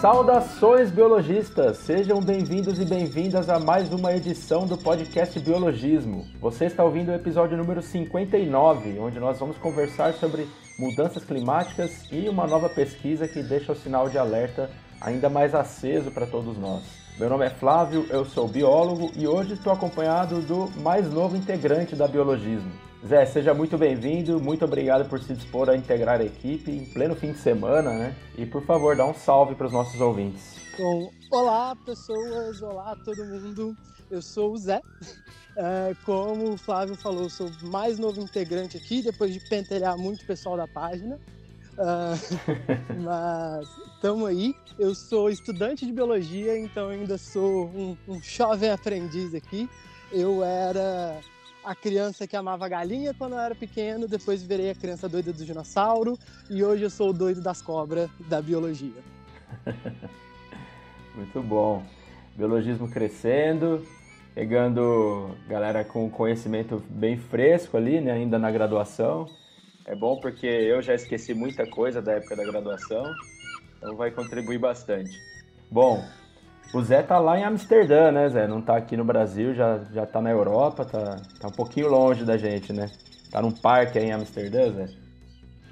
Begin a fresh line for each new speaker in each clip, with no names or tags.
Saudações biologistas! Sejam bem-vindos e bem-vindas a mais uma edição do podcast Biologismo. Você está ouvindo o episódio número 59, onde nós vamos conversar sobre mudanças climáticas e uma nova pesquisa que deixa o sinal de alerta ainda mais aceso para todos nós. Meu nome é Flávio, eu sou biólogo e hoje estou acompanhado do mais novo integrante da Biologismo. Zé, seja muito bem-vindo, muito obrigado por se dispor a integrar a equipe em pleno fim de semana, né? E por favor, dá um salve para os nossos ouvintes.
Bom, olá pessoas, olá todo mundo, eu sou o Zé. Como o Flávio falou, eu sou o mais novo integrante aqui, depois de pentelhar muito o pessoal da página. Mas estamos aí, eu sou estudante de biologia, então ainda sou um jovem aprendiz aqui. Eu era a criança que amava galinha quando eu era pequeno, depois virei a criança doida do dinossauro e hoje eu sou o doido das cobras da biologia.
Muito bom. Biologismo crescendo, pegando galera com conhecimento bem fresco ali, né, ainda na graduação. É bom porque eu já esqueci muita coisa da época da graduação, então vai contribuir bastante. Bom, o Zé tá lá em Amsterdã, né, Zé? Não tá aqui no Brasil, já tá na Europa, tá um pouquinho longe da gente, né? Tá num parque aí em Amsterdã, Zé?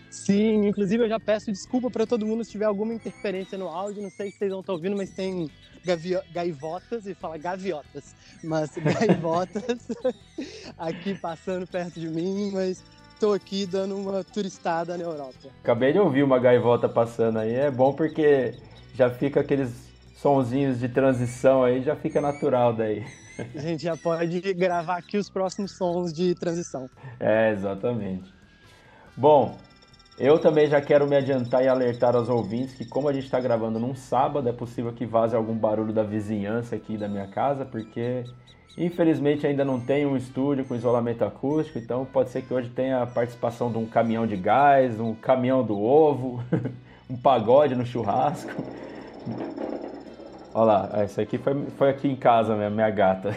Sim, inclusive eu já peço desculpa para todo mundo se tiver alguma interferência no áudio, não sei se vocês vão estar ouvindo, mas tem gaivotas, e fala gaviotas, mas gaivotas aqui passando perto de mim, mas tô aqui dando uma turistada na Europa.
Acabei de ouvir uma gaivota passando aí, é bom porque já fica aqueles sonzinhos de transição aí, já fica natural daí.
A gente já pode gravar aqui os próximos sons de transição.
É, exatamente. Bom, eu também já quero me adiantar e alertar aos ouvintes que como a gente está gravando num sábado, é possível que vaze algum barulho da vizinhança aqui da minha casa, porque infelizmente ainda não tem um estúdio com isolamento acústico, então pode ser que hoje tenha a participação de um caminhão de gás, um caminhão do ovo, um pagode no churrasco. Olha lá, isso aqui foi aqui em casa mesmo, minha gata.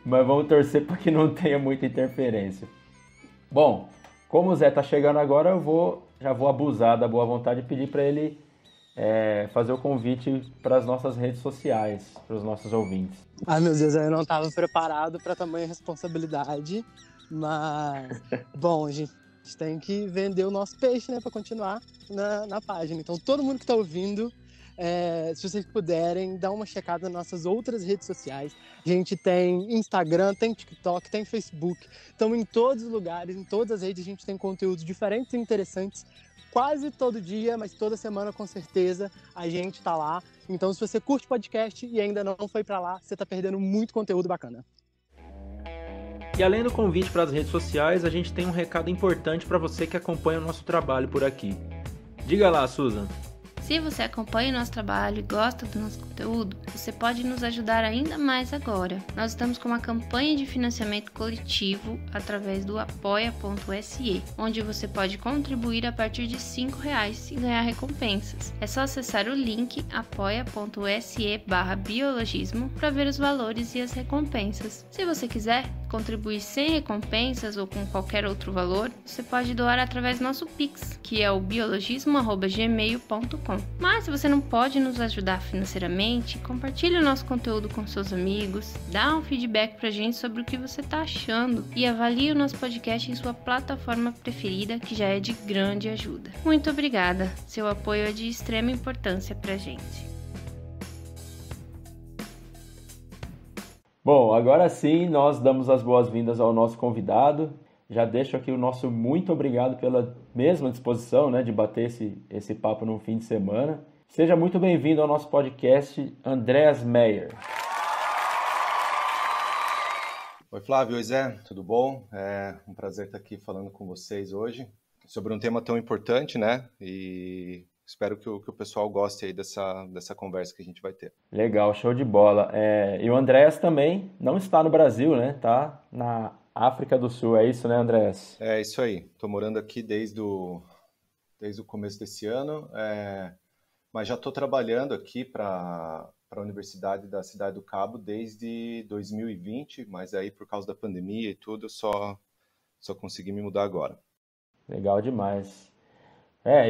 Mas vamos torcer para que não tenha muita interferência. Bom, como o Zé tá chegando agora, já vou abusar da boa vontade e pedir para ele fazer o convite para as nossas redes sociais, para os nossos ouvintes.
Ai, meu Deus, eu não estava preparado para tamanha responsabilidade, mas, bom, a gente tem que vender o nosso peixe, né, para continuar na página. Então, todo mundo que está ouvindo, se vocês puderem, dá uma checada nas nossas outras redes sociais. A gente tem Instagram, tem TikTok, tem Facebook. Então, em todos os lugares, em todas as redes, a gente tem conteúdos diferentes e interessantes. Quase todo dia, mas toda semana com certeza a gente tá lá. Então, se você curte podcast e ainda não foi para lá, você tá perdendo muito conteúdo bacana.
E além do convite para as redes sociais, a gente tem um recado importante para você que acompanha o nosso trabalho por aqui. Diga lá, Susan.
Se você acompanha o nosso trabalho e gosta do nosso conteúdo, você pode nos ajudar ainda mais agora. Nós estamos com uma campanha de financiamento coletivo através do apoia.se, onde você pode contribuir a partir de R$ 5,00 e ganhar recompensas. É só acessar o link apoia.se/biologismo para ver os valores e as recompensas. Se você quiser contribuir sem recompensas ou com qualquer outro valor, você pode doar através do nosso Pix, que é o biologismo@gmail.com. Mas se você não pode nos ajudar financeiramente, compartilhe o nosso conteúdo com seus amigos, dá um feedback pra gente sobre o que você tá achando e avalie o nosso podcast em sua plataforma preferida, que já é de grande ajuda. Muito obrigada, seu apoio é de extrema importância pra gente.
Bom, agora sim nós damos as boas-vindas ao nosso convidado. Já deixo aqui o nosso muito obrigado pela mesma disposição, né, de bater esse papo no fim de semana. Seja muito bem-vindo ao nosso podcast, Andreas Meyer.
Oi Flávio, oi Zé, tudo bom? É um prazer estar aqui falando com vocês hoje sobre um tema tão importante, né? E espero que o pessoal goste aí dessa conversa que a gente vai ter.
Legal, show de bola. E o Andreas também não está no Brasil, né? Tá na África do Sul, é isso, né, Andreas?
É isso aí. Estou morando aqui desde o começo desse ano, mas já estou trabalhando aqui para a Universidade da Cidade do Cabo desde 2020, mas aí por causa da pandemia e tudo, eu só consegui me mudar agora.
Legal demais.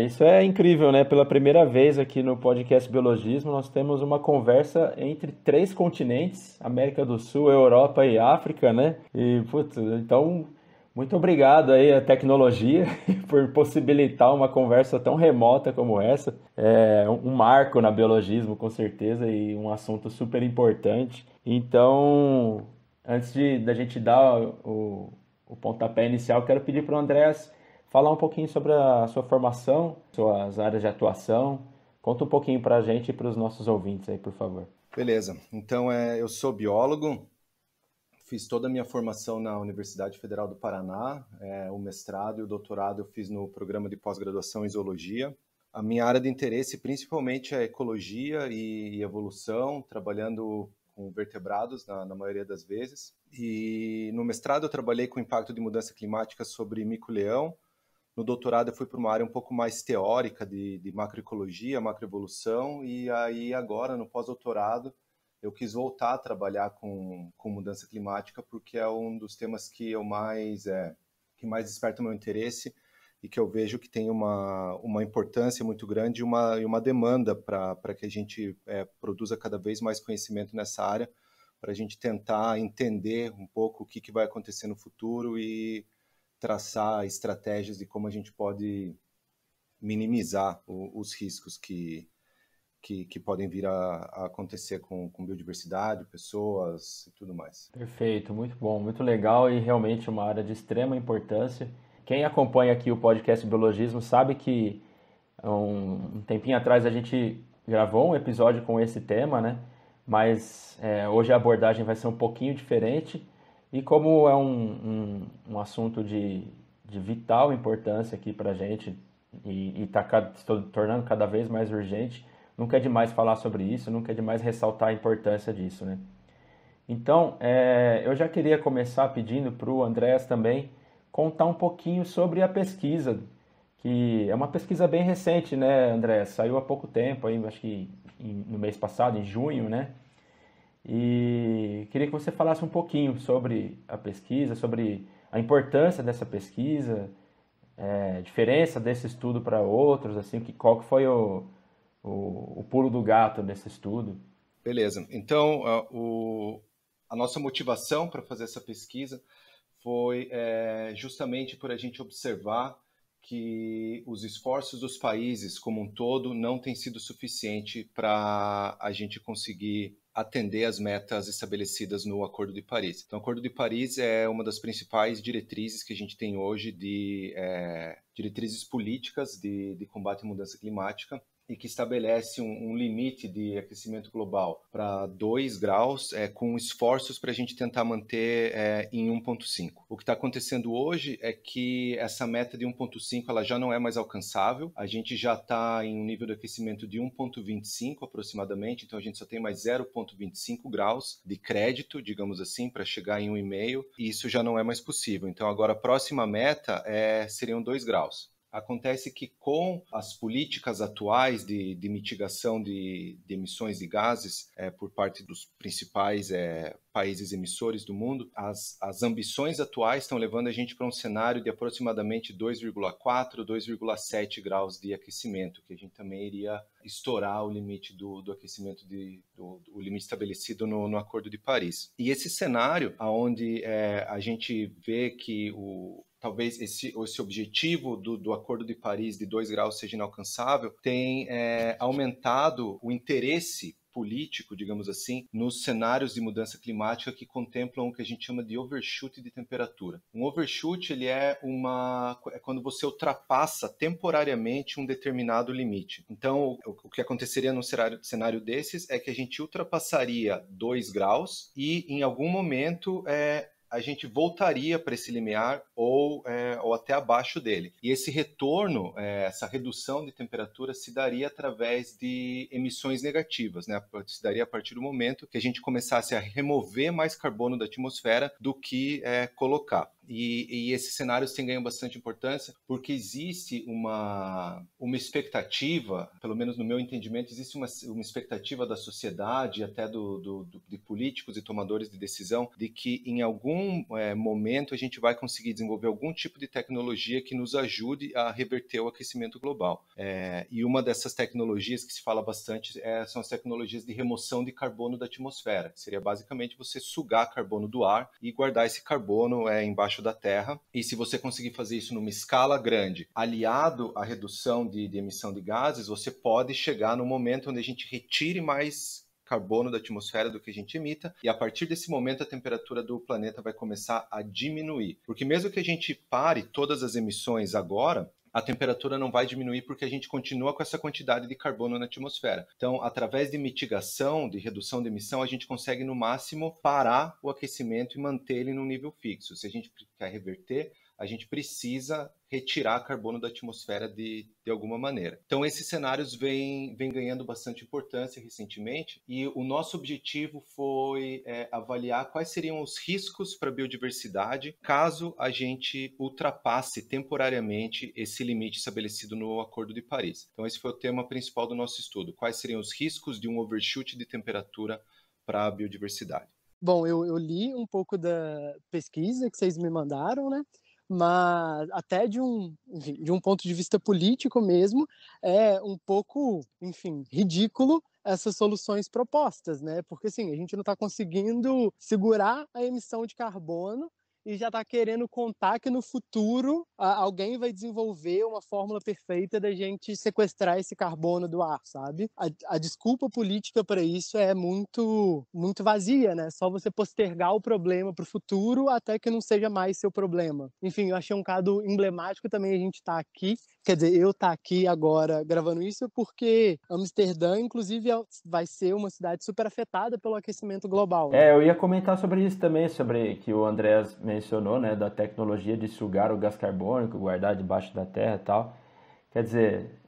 Isso é incrível, né? Pela primeira vez aqui no podcast Biologismo, nós temos uma conversa entre três continentes, América do Sul, Europa e África, né? E, putz, então, muito obrigado aí à tecnologia por possibilitar uma conversa tão remota como essa. É um marco na biologismo, com certeza, e um assunto super importante. Então, antes da gente dar o pontapé inicial, quero pedir para o Andrés falar um pouquinho sobre a sua formação, suas áreas de atuação. Conta um pouquinho para a gente e para os nossos ouvintes aí, por favor.
Beleza. Então, eu sou biólogo, fiz toda a minha formação na Universidade Federal do Paraná, o mestrado e o doutorado eu fiz no programa de pós-graduação em zoologia. A minha área de interesse principalmente é ecologia e evolução, trabalhando com vertebrados na maioria das vezes. E no mestrado eu trabalhei com o impacto de mudança climática sobre mico-leão. No doutorado eu fui para uma área um pouco mais teórica de macroecologia, macroevolução, e aí agora no pós-doutorado eu quis voltar a trabalhar com mudança climática porque é um dos temas que que mais desperta o meu interesse e que eu vejo que tem uma importância muito grande e uma demanda para que a gente produza cada vez mais conhecimento nessa área, para a gente tentar entender um pouco o que vai acontecer no futuro e traçar estratégias de como a gente pode minimizar os riscos que podem vir a acontecer com biodiversidade, pessoas e tudo mais.
Perfeito, muito bom, muito legal e realmente uma área de extrema importância. Quem acompanha aqui o podcast Biologismo sabe que um tempinho atrás a gente gravou um episódio com esse tema, né? Mas hoje a abordagem vai ser um pouquinho diferente. E como é um assunto de vital importância aqui para a gente e está se tornando cada vez mais urgente, nunca é demais falar sobre isso, nunca é demais ressaltar a importância disso, né? Então, eu já queria começar pedindo para o Andrés também contar um pouquinho sobre a pesquisa, que é uma pesquisa bem recente, né, Andrés? Saiu há pouco tempo, aí, acho que no mês passado, em junho, né? E queria que você falasse um pouquinho sobre a pesquisa, sobre a importância dessa pesquisa, a diferença desse estudo para outros, assim, qual que foi o pulo do gato nesse estudo.
Beleza. Então, a nossa motivação para fazer essa pesquisa foi justamente por a gente observar que os esforços dos países como um todo não têm sido suficiente para a gente conseguir atender as metas estabelecidas no Acordo de Paris. Então, o Acordo de Paris é uma das principais diretrizes que a gente tem hoje diretrizes políticas de combate à mudança climática, e que estabelece um limite de aquecimento global para 2 graus, com esforços para a gente tentar manter em 1,5. O que está acontecendo hoje é que essa meta de 1,5 ela já não é mais alcançável. A gente já está em um nível de aquecimento de 1,25 aproximadamente, então a gente só tem mais 0,25 graus de crédito, digamos assim, para chegar em 1,5, e isso já não é mais possível. Então agora a próxima meta seriam 2 graus. Acontece que com as políticas atuais de mitigação de emissões de gases por parte dos principais países emissores do mundo, as ambições atuais estão levando a gente para um cenário de aproximadamente 2,4, 2,7 graus de aquecimento, que a gente também iria estourar o limite do aquecimento, o limite estabelecido no Acordo de Paris. E esse cenário, onde a gente vê que talvez esse objetivo do Acordo de Paris de 2 graus seja inalcançável, tem aumentado o interesse político, digamos assim, nos cenários de mudança climática que contemplam o que a gente chama de overshoot de temperatura. Um overshoot ele é quando você ultrapassa temporariamente um determinado limite. Então, o que aconteceria num cenário desses é que a gente ultrapassaria 2 graus e, em algum momento, a gente voltaria para esse limiar ou até abaixo dele. E esse retorno, essa redução de temperatura se daria através de emissões negativas, né? Se daria a partir do momento que a gente começasse a remover mais carbono da atmosfera do que colocar. E esses cenários têm ganho bastante importância porque existe uma expectativa, pelo menos no meu entendimento, existe uma expectativa da sociedade, até de políticos e tomadores de decisão, de que em algum momento a gente vai conseguir desenvolver algum tipo de tecnologia que nos ajude a reverter o aquecimento global. E uma dessas tecnologias que se fala bastante são as tecnologias de remoção de carbono da atmosfera, que seria basicamente você sugar carbono do ar e guardar esse carbono embaixo da terra. E se você conseguir fazer isso numa escala grande, aliado à redução de emissão de gases, você pode chegar no momento onde a gente retire mais carbono da atmosfera do que a gente emita, e a partir desse momento a temperatura do planeta vai começar a diminuir. Porque mesmo que a gente pare todas as emissões agora, a temperatura não vai diminuir porque a gente continua com essa quantidade de carbono na atmosfera. Então, através de mitigação, de redução de emissão, a gente consegue, no máximo, parar o aquecimento e manter ele num nível fixo. Se a gente quer reverter, a gente precisa retirar carbono da atmosfera de alguma maneira. Então, esses cenários vêm ganhando bastante importância recentemente, e o nosso objetivo foi avaliar quais seriam os riscos para a biodiversidade caso a gente ultrapasse temporariamente esse limite estabelecido no Acordo de Paris. Então, esse foi o tema principal do nosso estudo. Quais seriam os riscos de um overshoot de temperatura para a biodiversidade?
Bom, eu li um pouco da pesquisa que vocês me mandaram, né? Mas até de um ponto de vista político mesmo, é um pouco, enfim, ridículo essas soluções propostas, né? Porque assim, a gente não está conseguindo segurar a emissão de carbono e já está querendo contar que no futuro alguém vai desenvolver uma fórmula perfeita da gente sequestrar esse carbono do ar, sabe? A desculpa política para isso é muito, muito vazia, né? Só você postergar o problema para o futuro até que não seja mais seu problema. Enfim, eu achei um caso emblemático também a gente estar aqui. Quer dizer, eu estar aqui agora gravando isso porque Amsterdã, inclusive, vai ser uma cidade super afetada pelo aquecimento global, né?
Eu ia comentar sobre isso também, sobre que o Andrés mencionou, né, da tecnologia de sugar o gás carbônico, guardar debaixo da terra e tal. Quer dizer,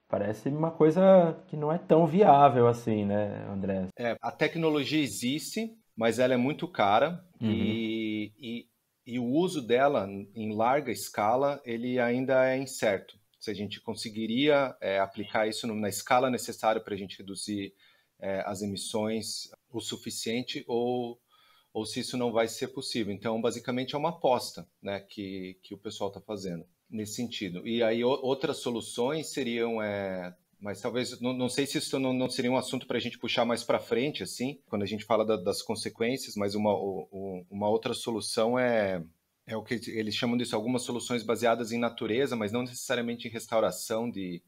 parece uma coisa que não é tão viável assim, né, Andrés?
A tecnologia existe, mas ela é muito cara, e o uso dela em larga escala ele ainda é incerto. Se a gente conseguiria aplicar isso na escala necessária para a gente reduzir as emissões o suficiente, ou se isso não vai ser possível. Então, basicamente, é uma aposta, né, que o pessoal está fazendo nesse sentido. E aí outras soluções seriam... mas talvez, não sei se isso não seria um assunto para a gente puxar mais para frente, assim, quando a gente fala das consequências, mas uma outra solução é o que eles chamam disso, algumas soluções baseadas em natureza, mas não necessariamente em restauração de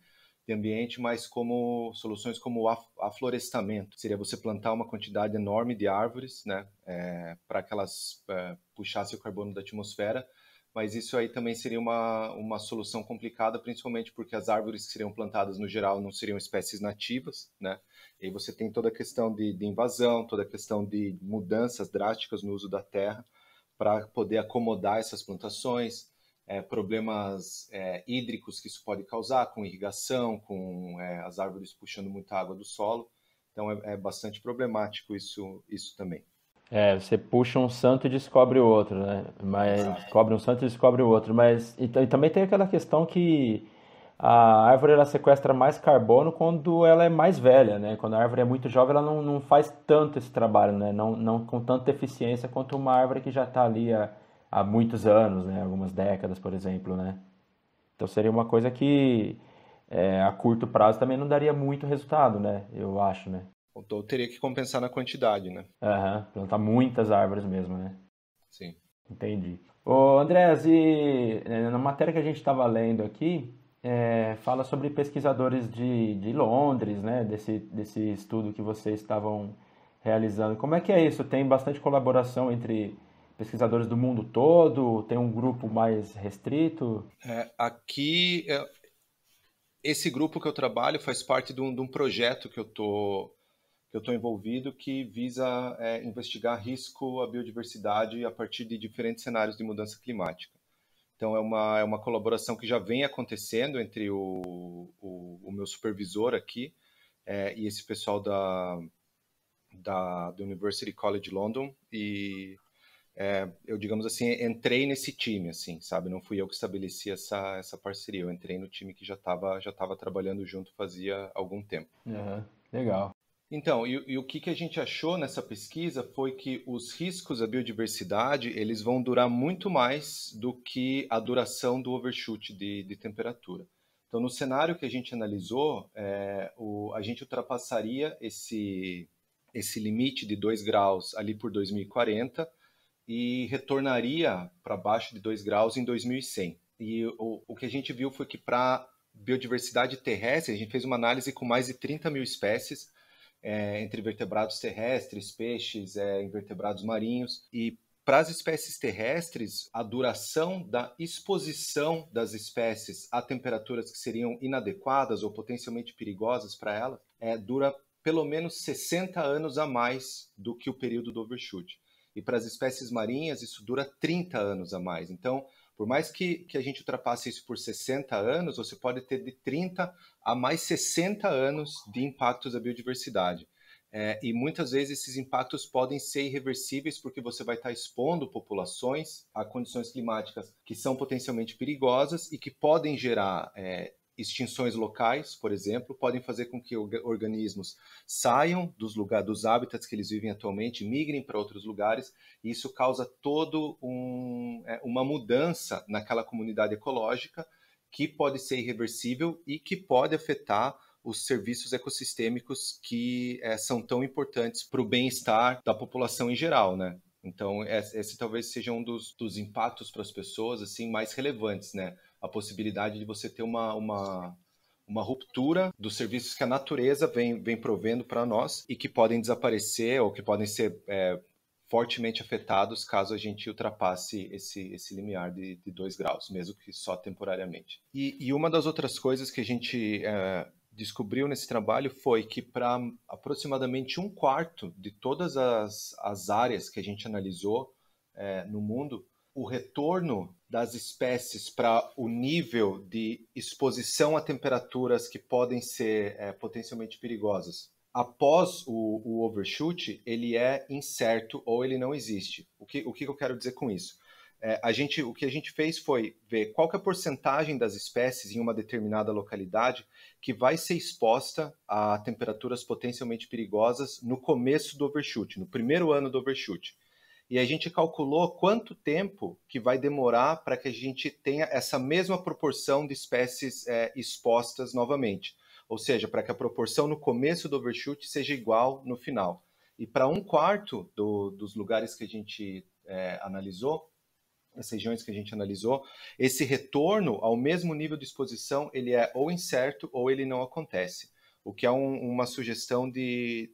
ambiente, mas como soluções como o aflorestamento. Seria você plantar uma quantidade enorme de árvores, né, para que elas puxassem o carbono da atmosfera, mas isso aí também seria uma solução complicada, principalmente porque as árvores que seriam plantadas, no geral, não seriam espécies nativas, né? E aí você tem toda a questão de invasão, toda a questão de mudanças drásticas no uso da terra para poder acomodar essas plantações, problemas hídricos que isso pode causar, com irrigação, com as árvores puxando muita água do solo. Então é bastante problemático isso também.
Você puxa um santo e descobre o outro, né? Mas descobre um santo e descobre o outro. Mas e também tem aquela questão que a árvore ela sequestra mais carbono quando ela é mais velha, né? Quando a árvore é muito jovem, ela não faz tanto esse trabalho, né? Não com tanta eficiência quanto uma árvore que já está ali há muitos anos, né? Algumas décadas, por exemplo, né? Então seria uma coisa que a curto prazo também não daria muito resultado, né? Eu acho, né?
Então teria que compensar na quantidade, né?
Plantar muitas árvores mesmo, né?
Sim.
Entendi. Ô, Andrés, e na matéria que a gente estava lendo aqui, fala sobre pesquisadores de Londres, né? Desse estudo que vocês estavam realizando. Como é que é isso? Tem bastante colaboração entre pesquisadores do mundo todo? Tem um grupo mais restrito?
Aqui, esse grupo que eu trabalho faz parte de um projeto que eu tô envolvido, que visa investigar risco à biodiversidade a partir de diferentes cenários de mudança climática. Então, é uma colaboração que já vem acontecendo entre o meu supervisor aqui e esse pessoal da University College London, e eu, digamos assim, entrei nesse time, assim, sabe? Não fui eu que estabeleci essa parceria, eu entrei no time que já estava trabalhando junto fazia algum tempo.
Legal.
Então, e o que a gente achou nessa pesquisa foi que os riscos à biodiversidade, eles vão durar muito mais do que a duração do overshoot de temperatura. Então, no cenário que a gente analisou, a gente ultrapassaria esse limite de 2 graus ali por 2040 e retornaria para baixo de 2 graus em 2100. E o que a gente viu foi que para biodiversidade terrestre, a gente fez uma análise com mais de 30 mil espécies, entre vertebrados terrestres, peixes, invertebrados marinhos. E para as espécies terrestres, a duração da exposição das espécies a temperaturas que seriam inadequadas ou potencialmente perigosas para elas dura pelo menos 60 anos a mais do que o período do overshoot. E para as espécies marinhas, isso dura 30 anos a mais. Então, por mais que a gente ultrapasse isso por 60 anos, você pode ter de 30 a mais 60 anos de impactos à biodiversidade. E muitas vezes esses impactos podem ser irreversíveis porque você vai estar expondo populações a condições climáticas que são potencialmente perigosas e que podem gerar extinções locais, por exemplo, podem fazer com que organismos saiam dos hábitats que eles vivem atualmente, migrem para outros lugares, e isso causa todo uma mudança naquela comunidade ecológica que pode ser irreversível e que pode afetar os serviços ecossistêmicos que são tão importantes para o bem-estar da população em geral, né? Então, esse talvez seja um dos impactos para as pessoas assim, mais relevantes, né? A possibilidade de você ter uma ruptura dos serviços que a natureza vem provendo para nós e que podem desaparecer ou que podem ser fortemente afetados caso a gente ultrapasse esse limiar de 2 graus, mesmo que só temporariamente. E uma das outras coisas que a gente descobriu nesse trabalho foi que para aproximadamente 1/4 de todas as áreas que a gente analisou no mundo, o retorno das espécies para o nível de exposição a temperaturas que podem ser potencialmente perigosas após o overshoot, ele é incerto ou ele não existe. O que eu quero dizer com isso? O que a gente fez foi ver qual que é a porcentagem das espécies em uma determinada localidade que vai ser exposta a temperaturas potencialmente perigosas no começo do overshoot, no primeiro ano do overshoot. E a gente calculou quanto tempo que vai demorar para que a gente tenha essa mesma proporção de espécies expostas novamente. Ou seja, para que a proporção no começo do overshoot seja igual no final. E para 1/4 dos lugares que a gente analisou, as regiões que a gente analisou, esse retorno ao mesmo nível de exposição, ele é ou incerto ou ele não acontece. O que é uma sugestão de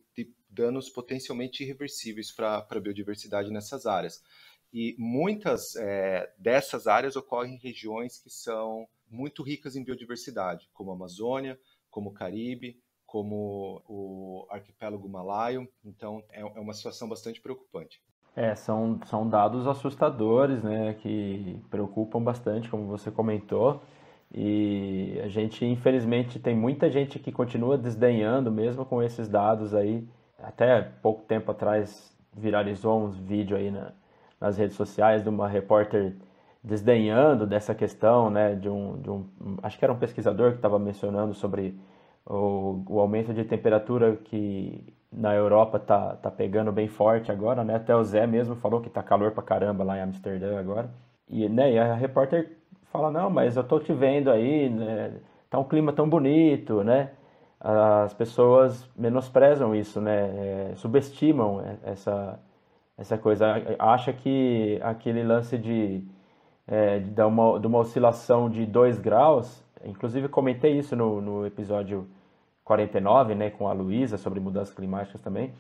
danos potencialmente irreversíveis para a biodiversidade nessas áreas. E muitas dessas áreas ocorrem em regiões que são muito ricas em biodiversidade, como a Amazônia, como o Caribe, como o arquipélago Malaio. Então, é uma situação bastante preocupante.
São dados assustadores, né, que preocupam bastante, como você comentou. E a gente, infelizmente, tem muita gente que continua desdenhando mesmo com esses dados aí. Até pouco tempo atrás viralizou uns vídeos aí nas redes sociais de uma repórter desdenhando dessa questão, né, acho que era um pesquisador que estava mencionando sobre o aumento de temperatura que na Europa tá pegando bem forte agora, né? Até o Zé mesmo falou que tá calor pra caramba lá em Amsterdã agora. E a repórter fala, não, mas eu tô te vendo aí, né? Tá um clima tão bonito, né? As pessoas menosprezam isso, né? Subestimam essa coisa. Acha que aquele lance de uma oscilação de 2 graus, inclusive comentei isso no episódio 49, né, com a Luísa, sobre mudanças climáticas também,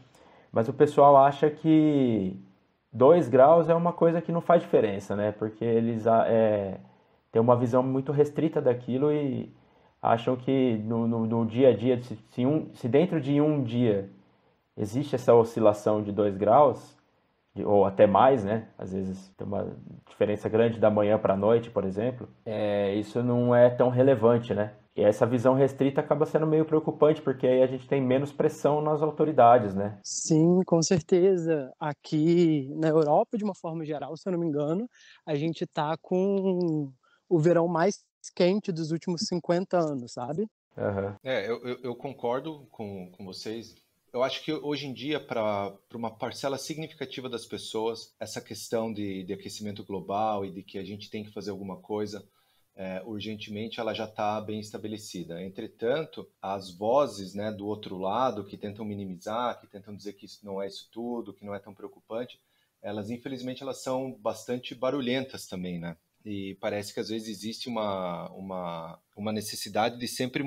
mas o pessoal acha que 2 graus é uma coisa que não faz diferença, né, porque eles têm uma visão muito restrita daquilo e acham que no dia a dia, se dentro de um dia existe essa oscilação de 2 graus, ou até mais, né? Às vezes tem uma diferença grande da manhã para a noite, por exemplo. Isso não é tão relevante, né? E essa visão restrita acaba sendo meio preocupante, porque aí a gente tem menos pressão nas autoridades, né?
Sim, com certeza. Aqui na Europa, de uma forma geral, se eu não me engano, a gente tá com o verão mais quente dos últimos 50 anos, sabe?
Aham.
Eu concordo com vocês. Eu acho que hoje em dia, para uma parcela significativa das pessoas, essa questão de aquecimento global e de que a gente tem que fazer alguma coisa urgentemente, ela já está bem estabelecida. Entretanto, as vozes, né, do outro lado, que tentam minimizar, que tentam dizer que isso não é isso tudo, que não é tão preocupante, elas, infelizmente, elas são bastante barulhentas também, né? E parece que às vezes existe uma necessidade de sempre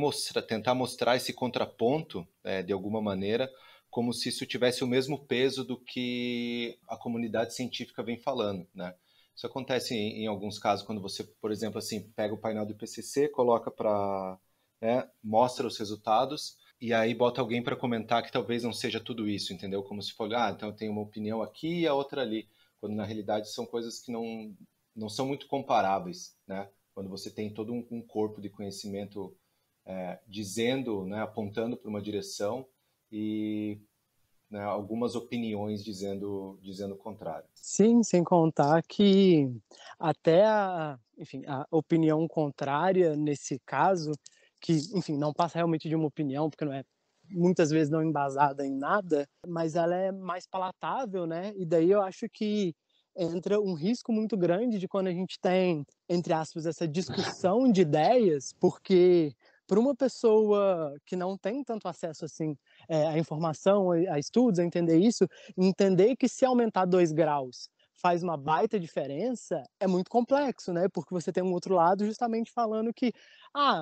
tentar mostrar esse contraponto, de alguma maneira, como se isso tivesse o mesmo peso do que a comunidade científica vem falando, né? Isso acontece em alguns casos, quando você, por exemplo, assim, pega o painel do IPCC, coloca para, né, mostra os resultados, e aí bota alguém para comentar que talvez não seja tudo isso, entendeu? Como se fosse, então eu tenho uma opinião aqui e a outra ali, quando na realidade são coisas que não são muito comparáveis, né? Quando você tem todo um corpo de conhecimento dizendo, né, apontando para uma direção e, né, algumas opiniões dizendo o contrário.
Sim, sem contar que até enfim, a opinião contrária nesse caso, que, enfim, não passa realmente de uma opinião, porque não é muitas vezes não embasada em nada, mas ela é mais palatável, né? E daí eu acho que entra um risco muito grande de quando a gente tem, entre aspas, essa discussão de ideias, porque para uma pessoa que não tem tanto acesso assim à informação, a estudos, a entender isso, entender que se aumentar 2 graus faz uma baita diferença, é muito complexo, né? Porque você tem um outro lado justamente falando que,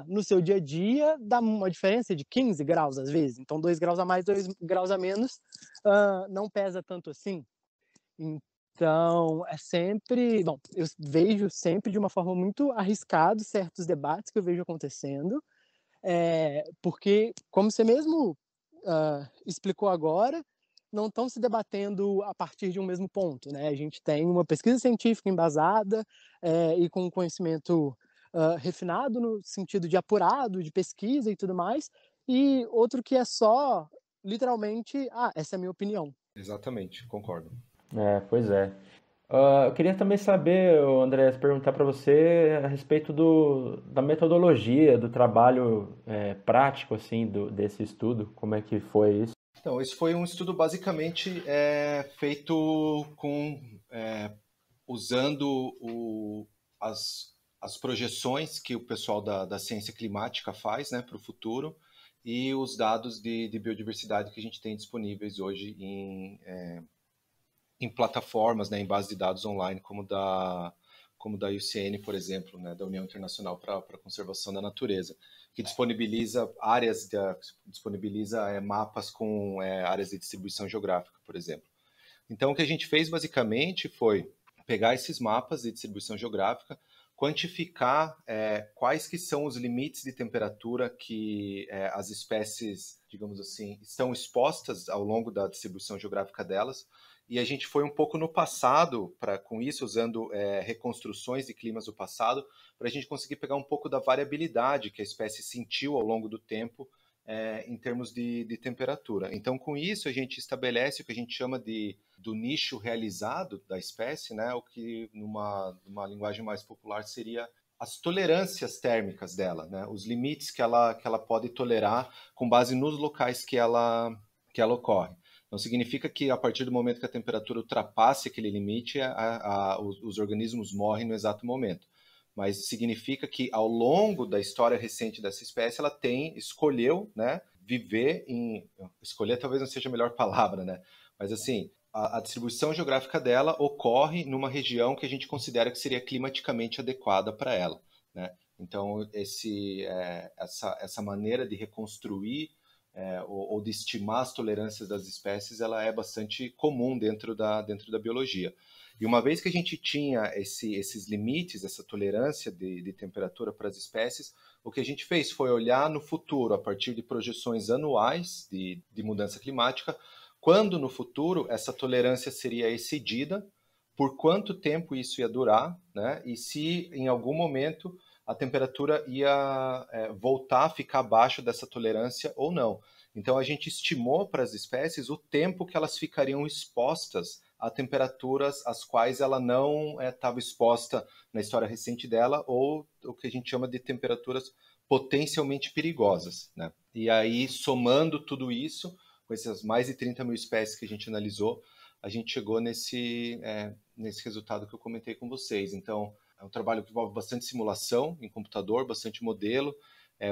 no seu dia a dia dá uma diferença de 15 graus às vezes, então 2 graus a mais, 2 graus a menos, não pesa tanto assim. Então, é sempre, bom, eu vejo sempre de uma forma muito arriscada certos debates que eu vejo acontecendo, porque, como você mesmo explicou agora, não estão se debatendo a partir de um mesmo ponto, né? A gente tem uma pesquisa científica embasada e com conhecimento refinado no sentido de apurado, de pesquisa e tudo mais, e outro que é só, literalmente, essa é a minha opinião.
Exatamente, concordo.
Pois é. Eu queria também saber, André, perguntar para você a respeito da metodologia, do trabalho prático assim desse estudo. Como é que foi isso?
Então, esse foi um estudo basicamente feito usando as projeções que o pessoal da ciência climática faz, né, para o futuro, e os dados de biodiversidade que a gente tem disponíveis hoje em plataformas, né, em bases de dados online, como da UCN, por exemplo, né, da União Internacional para a Conservação da Natureza, que disponibiliza mapas com áreas de distribuição geográfica, por exemplo. Então, o que a gente fez basicamente foi pegar esses mapas de distribuição geográfica, quantificar quais que são os limites de temperatura que as espécies, digamos assim, estão expostas ao longo da distribuição geográfica delas. E a gente foi um pouco no passado, com isso, usando reconstruções de climas do passado, para a gente conseguir pegar um pouco da variabilidade que a espécie sentiu ao longo do tempo em termos de temperatura. Então, com isso, a gente estabelece o que a gente chama do nicho realizado da espécie, né? O que, numa linguagem mais popular, seria as tolerâncias térmicas dela, né? Os limites que ela pode tolerar com base nos locais que ela ocorre. Não significa que a partir do momento que a temperatura ultrapasse aquele limite, os organismos morrem no exato momento. Mas significa que ao longo da história recente dessa espécie, ela escolheu, né, viver escolher talvez não seja a melhor palavra, né? Mas assim, a distribuição geográfica dela ocorre numa região que a gente considera que seria climaticamente adequada para ela, né? Então, essa maneira de reconstruir ou de estimar as tolerâncias das espécies, ela é bastante comum dentro da biologia. E uma vez que a gente tinha esses limites, essa tolerância de temperatura para as espécies, o que a gente fez foi olhar no futuro, a partir de projeções anuais de mudança climática, quando no futuro essa tolerância seria excedida, por quanto tempo isso ia durar, né? E se em algum momento a temperatura ia voltar a ficar abaixo dessa tolerância ou não. Então, a gente estimou para as espécies o tempo que elas ficariam expostas a temperaturas às quais ela não estava exposta na história recente dela, ou o que a gente chama de temperaturas potencialmente perigosas, né? E aí, somando tudo isso, com essas mais de 30 mil espécies que a gente analisou, a gente chegou nesse resultado que eu comentei com vocês. Então, é um trabalho que envolve bastante simulação em computador, bastante modelo,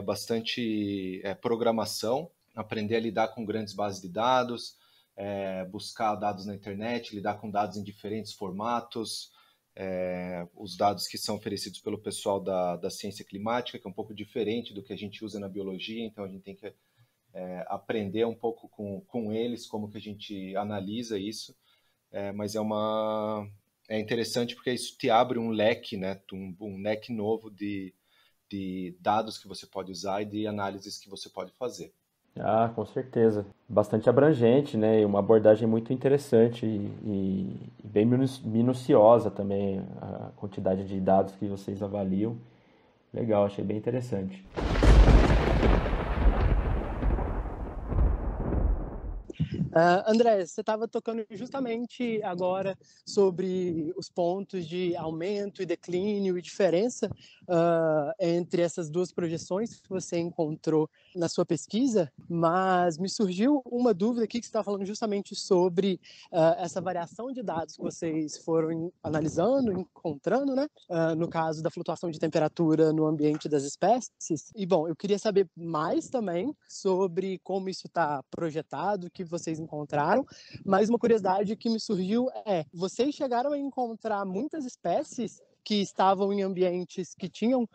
bastante programação, aprender a lidar com grandes bases de dados, buscar dados na internet, lidar com dados em diferentes formatos, os dados que são oferecidos pelo pessoal da ciência climática, que é um pouco diferente do que a gente usa na biologia, então a gente tem que aprender um pouco com eles como que a gente analisa isso, mas é interessante porque isso te abre um leque, né, um leque novo de dados que você pode usar e de análises que você pode fazer.
Ah, com certeza. Bastante abrangente, né? E uma abordagem muito interessante e bem minuciosa também a quantidade de dados que vocês avaliam. Legal, achei bem interessante.
André, você estava tocando justamente agora sobre os pontos de aumento e declínio e diferença entre essas duas projeções que você encontrou na sua pesquisa, mas me surgiu uma dúvida aqui que você estava falando justamente sobre essa variação de dados que vocês foram analisando, encontrando, né? No caso da flutuação de temperatura no ambiente das espécies. E, bom, eu queria saber mais também sobre como isso está projetado, o que vocês encontraram, mas uma curiosidade que me surgiu vocês chegaram a encontrar muitas espécies que estavam em ambientes que tinham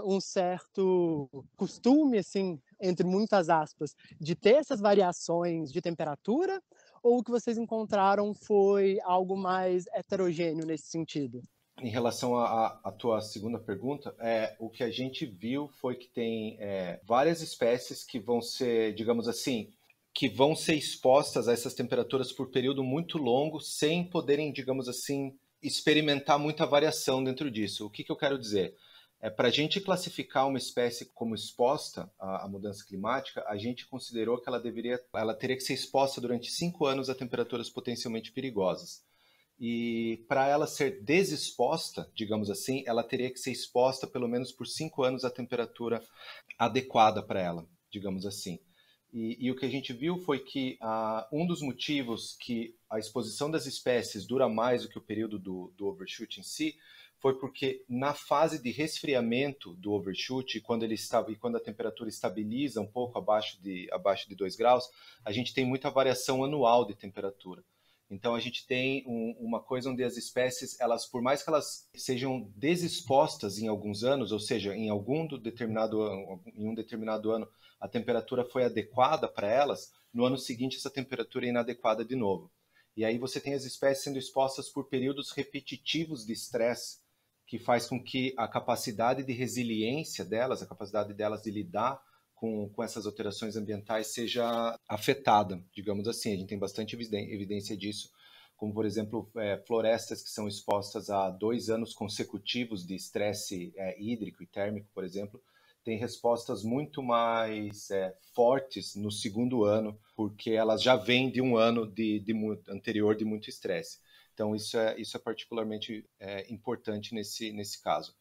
um certo costume, assim, entre muitas aspas, de ter essas variações de temperatura, ou o que vocês encontraram foi algo mais heterogêneo nesse sentido?
Em relação à tua segunda pergunta, o que a gente viu foi que tem várias espécies que vão ser, digamos assim, que vão ser expostas a essas temperaturas por período muito longo, sem poderem, digamos assim, experimentar muita variação dentro disso. O que eu quero dizer? Para a gente classificar uma espécie como exposta à mudança climática, a gente considerou que ela teria que ser exposta durante 5 anos a temperaturas potencialmente perigosas. E para ela ser desexposta, digamos assim, ela teria que ser exposta pelo menos por 5 anos à temperatura adequada para ela, digamos assim. E o que a gente viu foi que um dos motivos que a exposição das espécies dura mais do que o período do overshoot em si foi porque na fase de resfriamento do overshoot, quando a temperatura estabiliza um pouco abaixo de 2 graus, a gente tem muita variação anual de temperatura. Então a gente tem uma coisa onde as espécies, por mais que elas sejam desexpostas em alguns anos, ou seja, em um determinado ano a temperatura foi adequada para elas, no ano seguinte essa temperatura é inadequada de novo. E aí você tem as espécies sendo expostas por períodos repetitivos de estresse, que faz com que a capacidade de resiliência delas, a capacidade delas de lidar com essas alterações ambientais seja afetada, digamos assim. A gente tem bastante evidência disso, como, por exemplo, florestas que são expostas a 2 anos consecutivos de estresse hídrico e térmico, por exemplo, têm respostas muito mais fortes no segundo ano, porque elas já vêm de um ano anterior de muito estresse. Então, isso é particularmente importante nesse caso.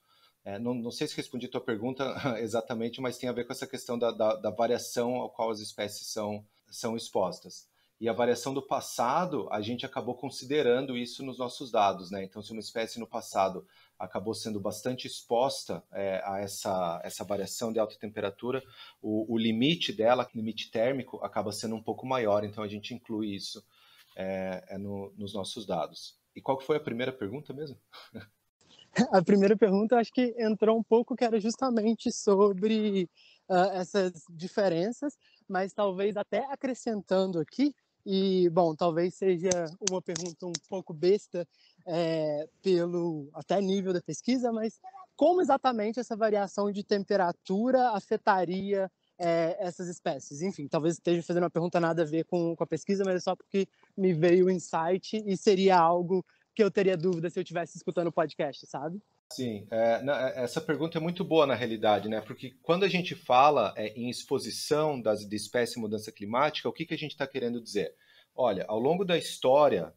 Não sei se respondi a tua pergunta exatamente, mas tem a ver com essa questão da variação ao qual as espécies são expostas. E a variação do passado, a gente acabou considerando isso nos nossos dados, né? Então, se uma espécie no passado acabou sendo bastante exposta a essa variação de alta temperatura, o limite dela, limite térmico, acaba sendo um pouco maior. Então, a gente inclui isso nos nossos dados. E qual que foi a primeira pergunta mesmo?
A primeira pergunta, acho que entrou um pouco, que era justamente sobre essas diferenças, mas talvez até acrescentando aqui, e, bom, talvez seja uma pergunta um pouco besta pelo até nível da pesquisa, mas como exatamente essa variação de temperatura afetaria essas espécies? Enfim, talvez esteja fazendo uma pergunta nada a ver com a pesquisa, mas é só porque me veio o insight e seria algo que eu teria dúvida se eu estivesse escutando o podcast, sabe?
Sim, essa pergunta é muito boa na realidade, né? Porque quando a gente fala em exposição de espécie e mudança climática, o que a gente está querendo dizer? Olha, ao longo da história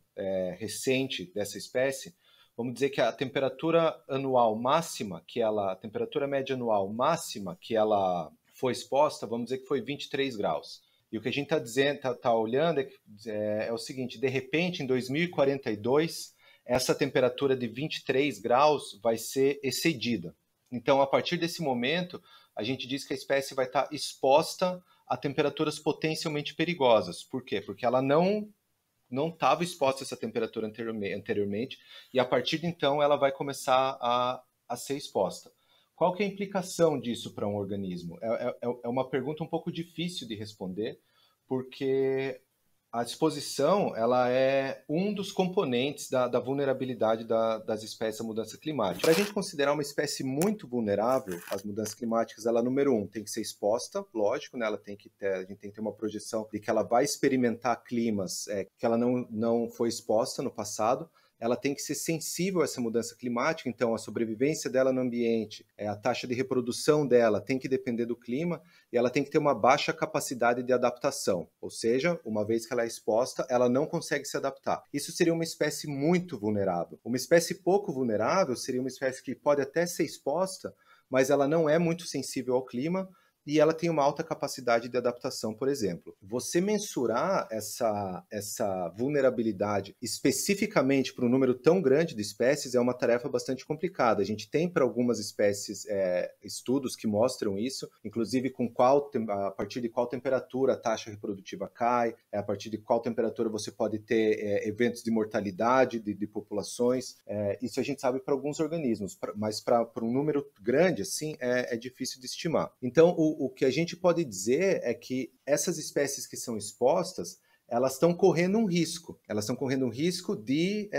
recente dessa espécie, vamos dizer que a temperatura anual máxima, a temperatura média anual máxima que ela foi exposta, vamos dizer que foi 23 graus. E o que a gente está dizendo, está olhando é o seguinte: de repente, em 2042 essa temperatura de 23 graus vai ser excedida. Então, a partir desse momento, a gente diz que a espécie vai estar exposta a temperaturas potencialmente perigosas. Por quê? Porque ela não estava exposta a essa temperatura anteriormente, e a partir de então ela vai começar a ser exposta. Qual que é a implicação disso para um organismo? É uma pergunta um pouco difícil de responder, porque a exposição ela é um dos componentes da vulnerabilidade das espécies à mudança climática. Para a gente considerar uma espécie muito vulnerável às mudanças climáticas, ela, número um, tem que ser exposta, lógico, né? A gente tem que ter uma projeção de que ela vai experimentar climas que ela não foi exposta no passado. Ela tem que ser sensível a essa mudança climática, então a sobrevivência dela no ambiente, a taxa de reprodução dela tem que depender do clima, e ela tem que ter uma baixa capacidade de adaptação, ou seja, uma vez que ela é exposta, ela não consegue se adaptar. Isso seria uma espécie muito vulnerável. Uma espécie pouco vulnerável seria uma espécie que pode até ser exposta, mas ela não é muito sensível ao clima, e ela tem uma alta capacidade de adaptação, por exemplo. Você mensurar essa vulnerabilidade especificamente para um número tão grande de espécies é uma tarefa bastante complicada. A gente tem para algumas espécies estudos que mostram isso, inclusive a partir de qual temperatura a taxa reprodutiva cai, a partir de qual temperatura você pode ter eventos de mortalidade de populações. Isso a gente sabe para alguns organismos, mas para um número grande assim é difícil de estimar. Então, o que a gente pode dizer é que essas espécies que são expostas, elas estão correndo um risco. Elas estão correndo um risco de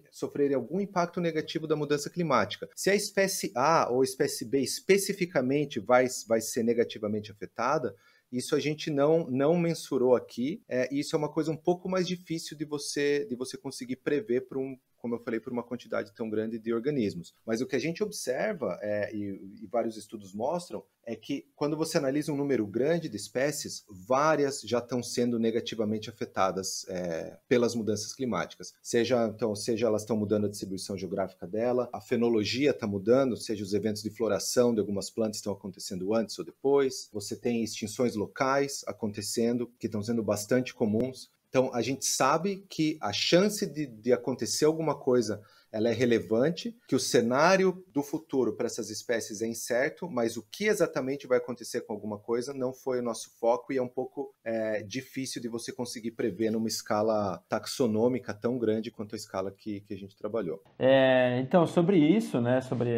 sofrerem algum impacto negativo da mudança climática. Se a espécie A ou a espécie B especificamente vai ser negativamente afetada, isso a gente não mensurou aqui. Isso é uma coisa um pouco mais difícil de você conseguir prever como eu falei, por uma quantidade tão grande de organismos. Mas o que a gente observa, e vários estudos mostram, é que quando você analisa um número grande de espécies, várias já estão sendo negativamente afetadas pelas mudanças climáticas. Seja elas estão mudando a distribuição geográfica dela, a fenologia está mudando, seja os eventos de floração de algumas plantas estão acontecendo antes ou depois. Você tem extinções locais acontecendo, que estão sendo bastante comuns. Então, a gente sabe que a chance de acontecer alguma coisa ela é relevante, que o cenário do futuro para essas espécies é incerto, mas o que exatamente vai acontecer com alguma coisa não foi o nosso foco, e é um pouco difícil de você conseguir prever numa escala taxonômica tão grande quanto a escala que a gente trabalhou.
Então, sobre isso, né, sobre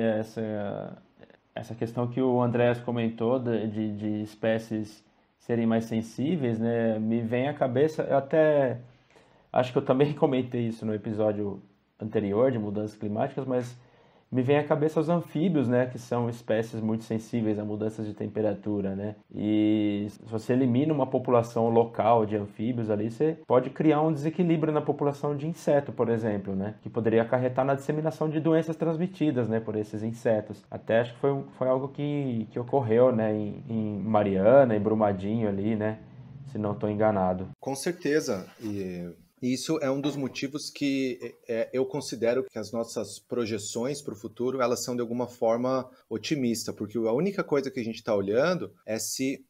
essa questão que o Andrés comentou de espécies serem mais sensíveis, né? Me vem à cabeça, eu até acho que eu também comentei isso no episódio anterior de mudanças climáticas, mas me vem à cabeça os anfíbios, né? Que são espécies muito sensíveis a mudanças de temperatura, né? E se você elimina uma população local de anfíbios ali, você pode criar um desequilíbrio na população de inseto, por exemplo, né? Que poderia acarretar na disseminação de doenças transmitidas, né? Por esses insetos. Até acho que foi algo que ocorreu, né? Em Mariana, em Brumadinho ali, né? Se não estou enganado.
Com certeza. E isso é um dos motivos que eu considero que as nossas projeções para o futuro, elas são de alguma forma otimistas, porque a única coisa que a gente está olhando é se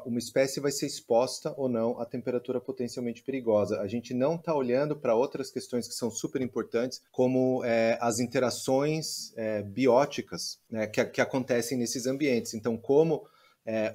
uma espécie vai ser exposta ou não à temperatura potencialmente perigosa. A gente não está olhando para outras questões que são super importantes, como as interações bióticas, né, que acontecem nesses ambientes. Então, como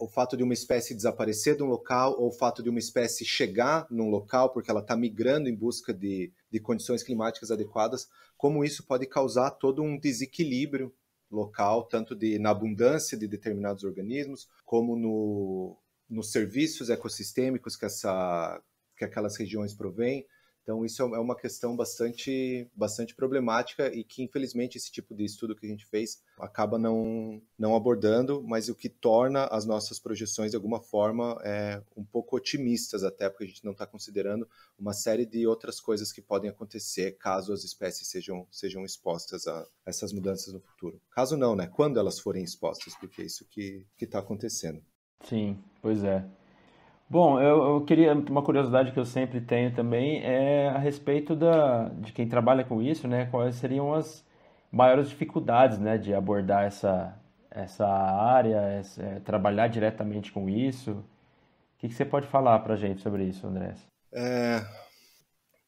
o fato de uma espécie desaparecer de um local, ou o fato de uma espécie chegar num local porque ela está migrando em busca de condições climáticas adequadas, como isso pode causar todo um desequilíbrio local, tanto na abundância de determinados organismos, como nos serviços ecossistêmicos que aquelas regiões provêm. Então, isso é uma questão bastante problemática e que, infelizmente, esse tipo de estudo que a gente fez acaba não abordando, mas o que torna as nossas projeções, de alguma forma, um pouco otimistas até, porque a gente não está considerando uma série de outras coisas que podem acontecer caso as espécies sejam expostas a essas mudanças no futuro. Caso não, né? Quando elas forem expostas, porque é isso que está acontecendo.
Sim, pois é. Bom, eu queria, uma curiosidade que eu sempre tenho também é a respeito de quem trabalha com isso, né? Quais seriam as maiores dificuldades, né, de abordar essa área, trabalhar diretamente com isso? O que você pode falar para a gente sobre isso, Andrés?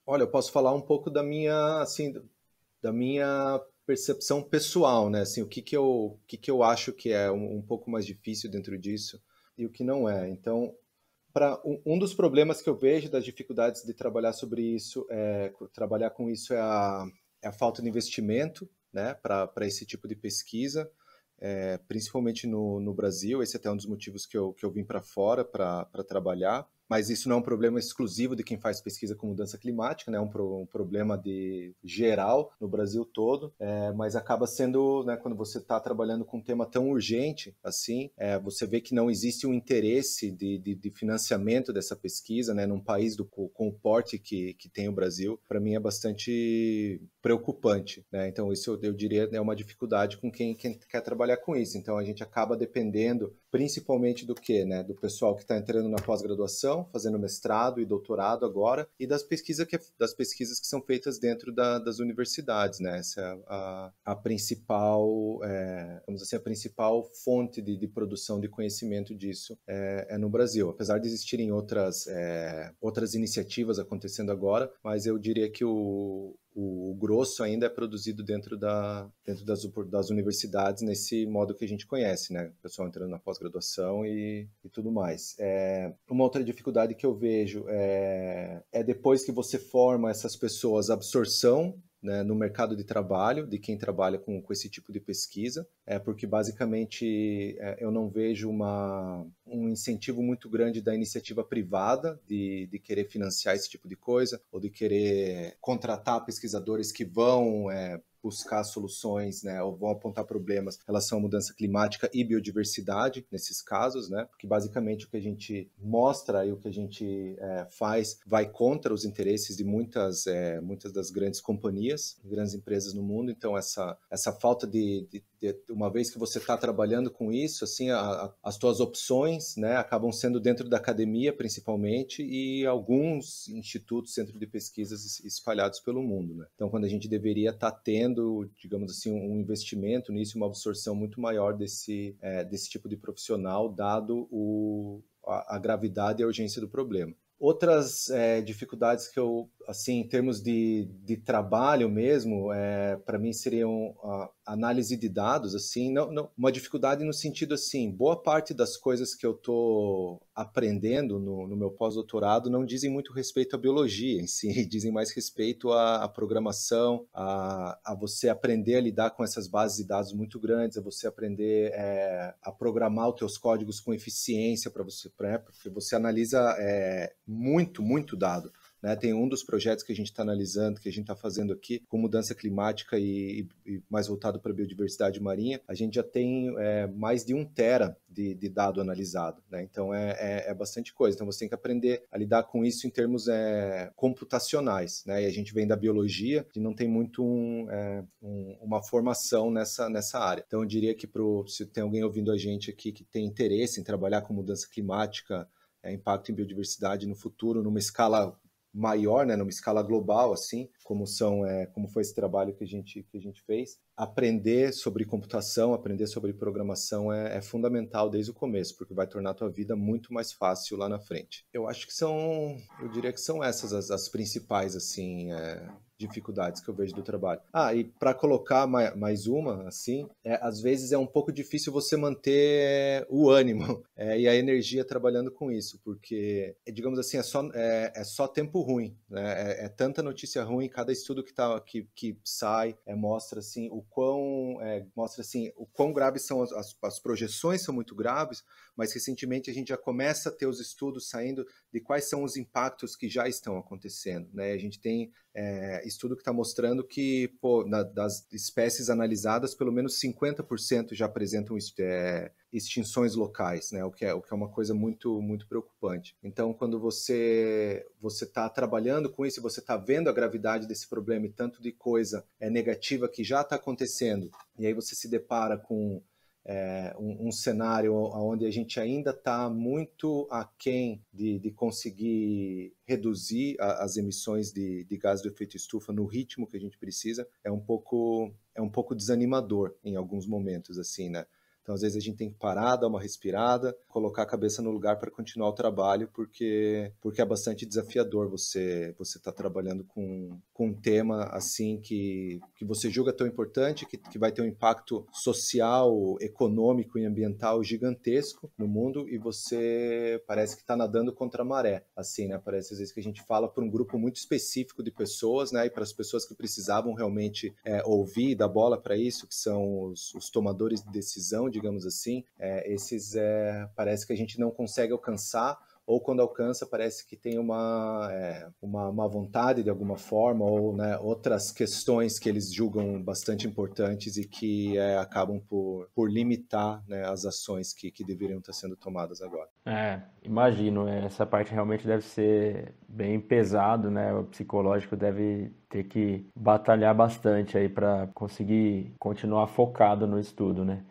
Olha, eu posso falar um pouco da minha percepção pessoal, né? Assim, o que eu acho que é um pouco mais difícil dentro disso e o que não é. Então, um dos problemas que eu vejo das dificuldades de trabalhar sobre isso, trabalhar com isso é a falta de investimento, né, para esse tipo de pesquisa, principalmente no Brasil. Esse é até um dos motivos que eu vim para fora para trabalhar. Mas isso não é um problema exclusivo de quem faz pesquisa com mudança climática, né? É um problema geral no Brasil todo, mas acaba sendo, né, quando você está trabalhando com um tema tão urgente assim, você vê que não existe um interesse de financiamento dessa pesquisa, né, num país com o porte que tem o Brasil. Para mim é bastante preocupante, né? Então isso eu diria é uma dificuldade com quem quer trabalhar com isso. Então a gente acaba dependendo principalmente do quê, né? Do pessoal que está entrando na pós-graduação, fazendo mestrado e doutorado agora, e das pesquisas que são feitas dentro das universidades, né? Essa é a principal, vamos dizer assim, a principal fonte de produção de conhecimento disso é no Brasil. Apesar de existirem outras iniciativas acontecendo agora, mas eu diria que o grosso ainda é produzido dentro das universidades nesse modo que a gente conhece, né? O pessoal entrando na pós-graduação e tudo mais. Uma outra dificuldade que eu vejo é depois que você forma essas pessoas, a absorção, né, no mercado de trabalho de quem trabalha com esse tipo de pesquisa, porque basicamente eu não vejo um incentivo muito grande da iniciativa privada de querer financiar esse tipo de coisa, ou de querer contratar pesquisadores que vão buscar soluções, né, ou vão apontar problemas em relação à mudança climática e biodiversidade nesses casos, né, porque basicamente o que a gente mostra e o que a gente faz vai contra os interesses de muitas das grandes companhias, grandes empresas no mundo. Então essa falta de uma vez que você está trabalhando com isso, assim, as tuas opções, né, acabam sendo dentro da academia, principalmente, e alguns institutos, centros de pesquisas espalhados pelo mundo, né? Então, quando a gente deveria estar tendo, digamos assim, um investimento nisso, uma absorção muito maior desse tipo de profissional, dado a gravidade e a urgência do problema. Outras dificuldades que eu, assim, em termos de trabalho mesmo, para mim seriam a análise de dados, assim, não, uma dificuldade no sentido assim, boa parte das coisas que eu estou aprendendo no meu pós-doutorado não dizem muito respeito à biologia em si, dizem mais respeito à programação, a você aprender a lidar com essas bases de dados muito grandes, a você aprender a programar os teus códigos com eficiência porque você analisa muito dado. Né? Tem um dos projetos que a gente está analisando, que a gente está fazendo aqui, com mudança climática e mais voltado para a biodiversidade marinha, a gente já tem mais de 1 tera de dado analisado. Né? Então é bastante coisa. Então você tem que aprender a lidar com isso em termos computacionais. Né? E a gente vem da biologia e não tem muito uma formação nessa área. Então eu diria que se tem alguém ouvindo a gente aqui que tem interesse em trabalhar com mudança climática, impacto em biodiversidade no futuro, numa escala maior, né, numa escala global, assim, como foi esse trabalho que a gente fez. Aprender sobre computação, aprender sobre programação é fundamental desde o começo, porque vai tornar a tua vida muito mais fácil lá na frente. Eu acho que eu diria que são essas as principais, assim, dificuldades que eu vejo do trabalho. E para colocar mais uma, assim, às vezes é um pouco difícil você manter o ânimo e a energia trabalhando com isso, porque, digamos assim, é só tempo ruim, né? É tanta notícia ruim, cada estudo que sai mostra assim o quão graves são as projeções, são muito graves, mas recentemente a gente já começa a ter os estudos saindo de quais são os impactos que já estão acontecendo, né? A gente tem estudo que está mostrando que, das espécies analisadas, pelo menos 50% já apresentam extinções locais, né? O que é uma coisa muito, muito preocupante. Então, quando você está trabalhando com isso, você está vendo a gravidade desse problema e tanto de coisa negativa que já está acontecendo, e aí você se depara com um cenário onde a gente ainda está muito aquém de conseguir reduzir as emissões de gás do efeito estufa no ritmo que a gente precisa, é um pouco desanimador em alguns momentos, assim, né? Então, às vezes, a gente tem que parar, dar uma respirada, colocar a cabeça no lugar para continuar o trabalho, porque é bastante desafiador você tá trabalhando com um tema assim que você julga tão importante, que vai ter um impacto social, econômico e ambiental gigantesco no mundo, e você parece que está nadando contra a maré, assim, né? Parece, às vezes, que a gente fala para um grupo muito específico de pessoas, né? E para as pessoas que precisavam realmente ouvir e dar bola para isso, que são os tomadores de decisão, digamos assim, parece que a gente não consegue alcançar, ou quando alcança parece que tem uma vontade de alguma forma, ou, né, outras questões que eles julgam bastante importantes e que acabam por limitar, né, as ações que deveriam estar sendo tomadas agora.
Imagino, essa parte realmente deve ser bem pesado, né? O psicológico deve ter que batalhar bastante aí para conseguir continuar focado no estudo, né?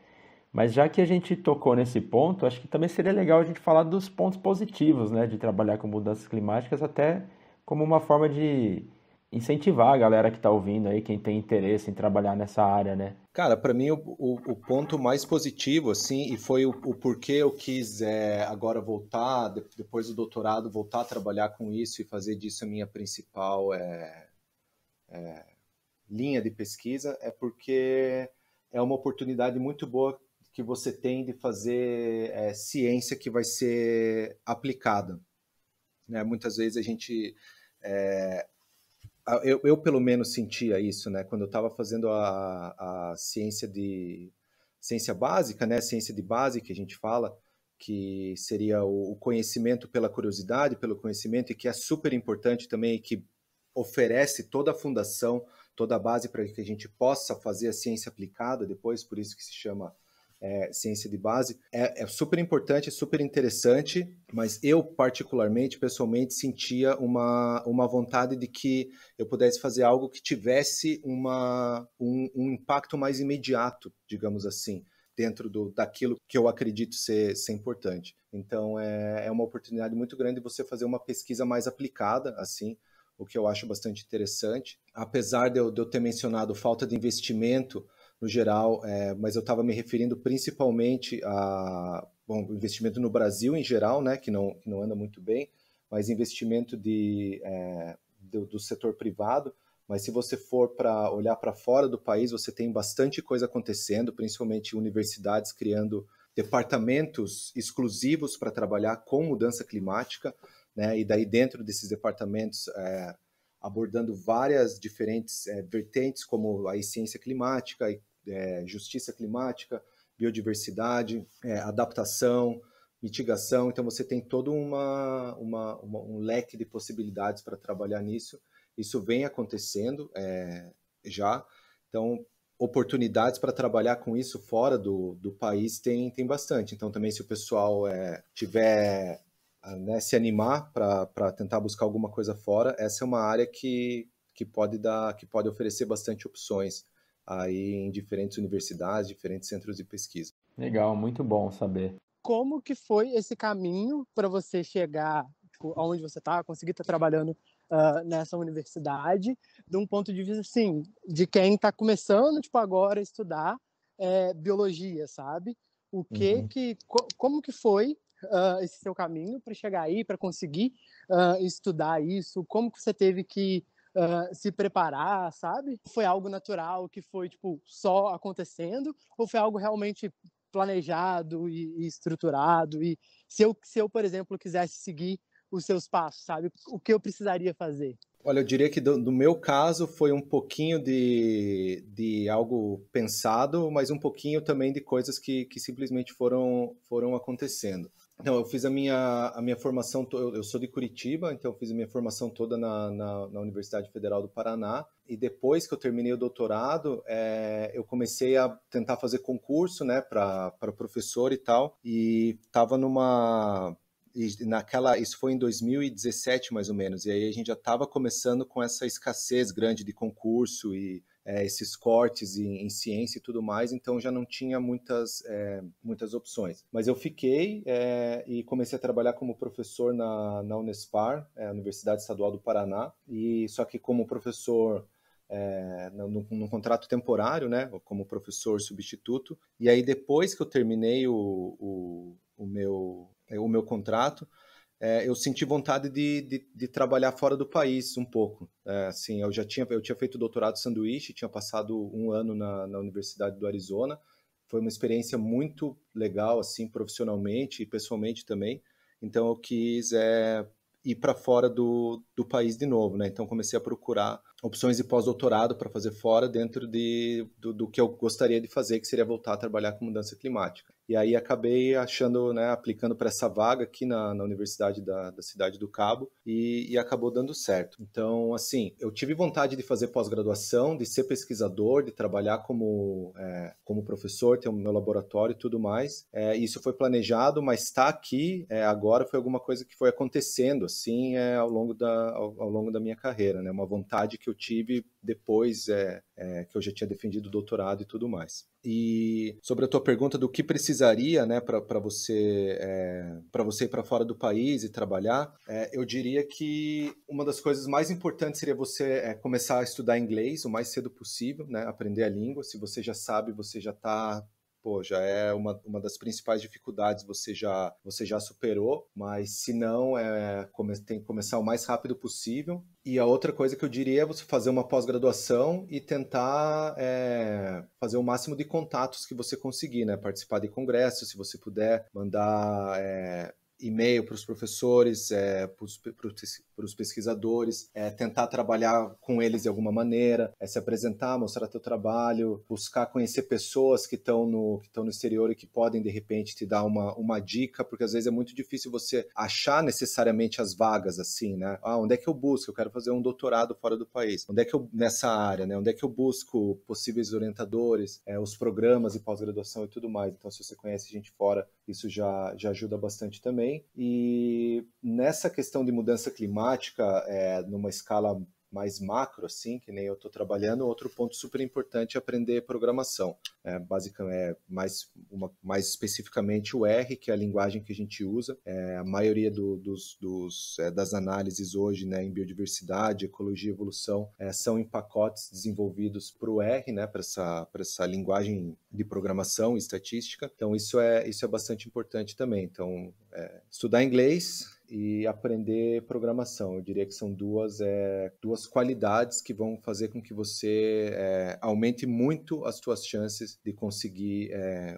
Mas já que a gente tocou nesse ponto, acho que também seria legal a gente falar dos pontos positivos, né, de trabalhar com mudanças climáticas, até como uma forma de incentivar a galera que está ouvindo aí, quem tem interesse em trabalhar nessa área, né?
Cara, para mim o ponto mais positivo, assim, e foi o porquê eu quis agora voltar, depois do doutorado, voltar a trabalhar com isso e fazer disso a minha principal linha de pesquisa, é porque é uma oportunidade muito boa que você tem de fazer ciência que vai ser aplicada, né? Muitas vezes a gente... eu pelo menos sentia isso, né? Quando eu estava fazendo a ciência básica, né? Ciência de base que a gente fala, que seria o conhecimento pela curiosidade, pelo conhecimento, e que é super importante também, e que oferece toda a fundação, toda a base para que a gente possa fazer a ciência aplicada depois, por isso que se chama ciência de base. É super importante, é super interessante, mas eu particularmente, pessoalmente, sentia uma vontade de que eu pudesse fazer algo que tivesse um impacto mais imediato, digamos assim, dentro daquilo que eu acredito ser importante. Então, é uma oportunidade muito grande você fazer uma pesquisa mais aplicada, assim, o que eu acho bastante interessante. Apesar de eu ter mencionado falta de investimento no geral, mas eu estava me referindo principalmente o investimento no Brasil em geral, né, que não anda muito bem, mas investimento do setor privado. Mas se você for para olhar para fora do país, você tem bastante coisa acontecendo, principalmente universidades criando departamentos exclusivos para trabalhar com mudança climática, né, e daí dentro desses departamentos abordando várias diferentes vertentes, como a ciência climática, justiça climática, biodiversidade, adaptação, mitigação. Então você tem todo um leque de possibilidades para trabalhar nisso. Isso vem acontecendo já. Então, oportunidades para trabalhar com isso fora do país tem bastante. Então, também se o pessoal tiver, né, se animar para tentar buscar alguma coisa fora, essa é uma área que pode oferecer bastante opções aí em diferentes universidades, diferentes centros de pesquisa.
Legal, muito bom saber.
Como que foi esse caminho para você chegar aonde você está, conseguir estar trabalhando nessa universidade, de um ponto de vista assim, de quem está começando agora a estudar biologia, sabe? Como que foi esse seu caminho para chegar aí, para conseguir estudar isso? Como que você teve que se preparar, sabe? Foi algo natural que foi só acontecendo, ou foi algo realmente planejado e estruturado? E se eu, por exemplo, quisesse seguir os seus passos, sabe? O que eu precisaria fazer?
Olha, eu diria que do meu caso foi um pouquinho de algo pensado, mas um pouquinho também de coisas que simplesmente foram acontecendo. Então, eu fiz a minha formação, eu sou de Curitiba, então eu fiz a minha formação toda na Universidade Federal do Paraná, e depois que eu terminei o doutorado, eu comecei a tentar fazer concurso, né, para professor e tal, e estava isso foi em 2017 mais ou menos, e aí a gente já estava começando com essa escassez grande de concurso e esses cortes em ciência e tudo mais, então já não tinha muitas opções. Mas eu fiquei e comecei a trabalhar como professor na Unespar, Universidade Estadual do Paraná, e só que como professor num contrato temporário, né, como professor substituto, e aí depois que eu terminei o meu contrato, eu senti vontade de trabalhar fora do país um pouco. Assim, eu tinha feito doutorado sanduíche, tinha passado um ano na Universidade do Arizona. Foi uma experiência muito legal, assim, profissionalmente e pessoalmente também. Então, eu quis ir para fora do país de novo, né? Então, comecei a procurar opções de pós-doutorado para fazer fora dentro do que eu gostaria de fazer, que seria voltar a trabalhar com mudança climática. E aí acabei achando, né, aplicando para essa vaga aqui na Universidade da Cidade do Cabo e acabou dando certo. Então, assim, eu tive vontade de fazer pós-graduação, de ser pesquisador, de trabalhar como professor, ter o meu laboratório e tudo mais. Isso foi planejado, mas estar aqui agora foi alguma coisa que foi acontecendo, assim, ao longo da minha carreira, né? Uma vontade que eu tive depois que eu já tinha defendido o doutorado e tudo mais. E sobre a tua pergunta do que precisaria, né, para você ir para fora do país e trabalhar, eu diria que uma das coisas mais importantes seria você começar a estudar inglês o mais cedo possível, né, aprender a língua. Se você já sabe, você já está... já é uma das principais dificuldades, você já superou, mas se não, tem que começar o mais rápido possível. E a outra coisa que eu diria é você fazer uma pós-graduação e tentar fazer o máximo de contatos que você conseguir, né? Participar de congressos, se você puder mandar e-mail para os professores, para os pesquisadores, tentar trabalhar com eles de alguma maneira, se apresentar, mostrar teu trabalho, buscar conhecer pessoas que estão no exterior e que podem, de repente, te dar uma dica, porque às vezes é muito difícil você achar necessariamente as vagas assim, né? Onde é que eu busco? Eu quero fazer um doutorado fora do país. Onde é que nessa área, né? Onde é que eu busco possíveis orientadores, os programas de pós-graduação e tudo mais. Então, se você conhece gente fora, isso já ajuda bastante também. E nessa questão de mudança climática, numa escala mais macro, assim, que nem eu estou trabalhando, outro ponto super importante é aprender programação. Basicamente, mais especificamente o R, que é a linguagem que a gente usa. A maioria das análises hoje, né, em biodiversidade, ecologia e evolução, são em pacotes desenvolvidos para o R, né, para essa linguagem de programação e estatística. Então, isso é bastante importante também. Então, estudar inglês e aprender programação. Eu diria que são duas qualidades que vão fazer com que você aumente muito as suas chances de conseguir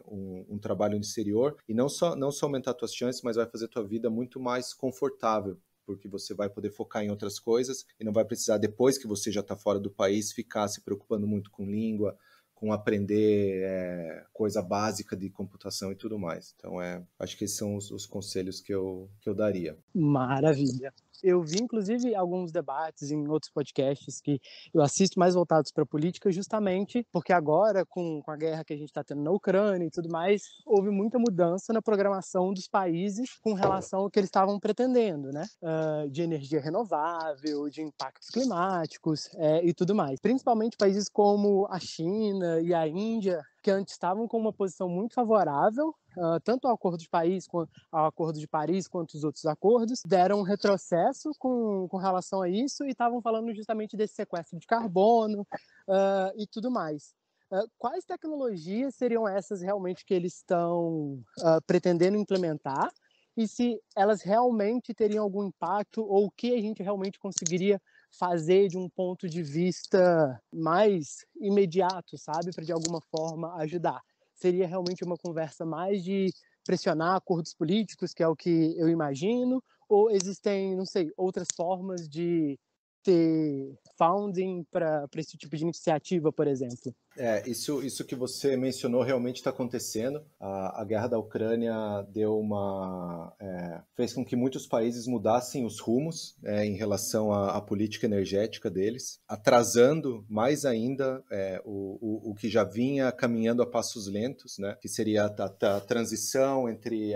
um trabalho no exterior. E não só aumentar as suas chances, mas vai fazer a tua vida muito mais confortável, porque você vai poder focar em outras coisas e não vai precisar, depois que você já está fora do país, ficar se preocupando muito com língua, com aprender coisa básica de computação e tudo mais. Então, acho que esses são os conselhos que eu daria.
Maravilha. Eu vi, inclusive, alguns debates em outros podcasts que eu assisto mais voltados para a política, justamente porque agora, com a guerra que a gente está tendo na Ucrânia e tudo mais, houve muita mudança na programação dos países com relação ao que eles estavam pretendendo, né? De energia renovável, de impactos climáticos e tudo mais. Principalmente países como a China e a Índia, que antes estavam com uma posição muito favorável, tanto ao Acordo de Paris quanto os outros acordos, deram um retrocesso com relação a isso e estavam falando justamente desse sequestro de carbono e tudo mais. Quais tecnologias seriam essas realmente que eles estão pretendendo implementar e se elas realmente teriam algum impacto ou o que a gente realmente conseguiria fazer de um ponto de vista mais imediato, sabe? Para de alguma forma ajudar. Seria realmente uma conversa mais de pressionar acordos políticos, que é o que eu imagino, Ou existem, não sei, outras formas de ter funding para esse tipo de iniciativa, por exemplo?
Isso que você mencionou realmente está acontecendo. A guerra da Ucrânia fez com que muitos países mudassem os rumos em relação à política energética deles, atrasando mais ainda o que já vinha caminhando a passos lentos, né? Que seria a transição entre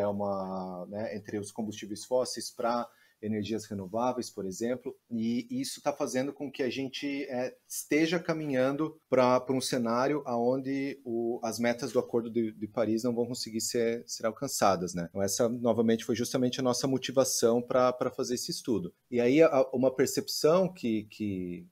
os combustíveis fósseis para energias renováveis, por exemplo, e isso está fazendo com que a gente esteja caminhando para um cenário onde as metas do Acordo de Paris não vão conseguir ser alcançadas, né? Então essa, novamente, foi justamente a nossa motivação para fazer esse estudo. E aí uma percepção que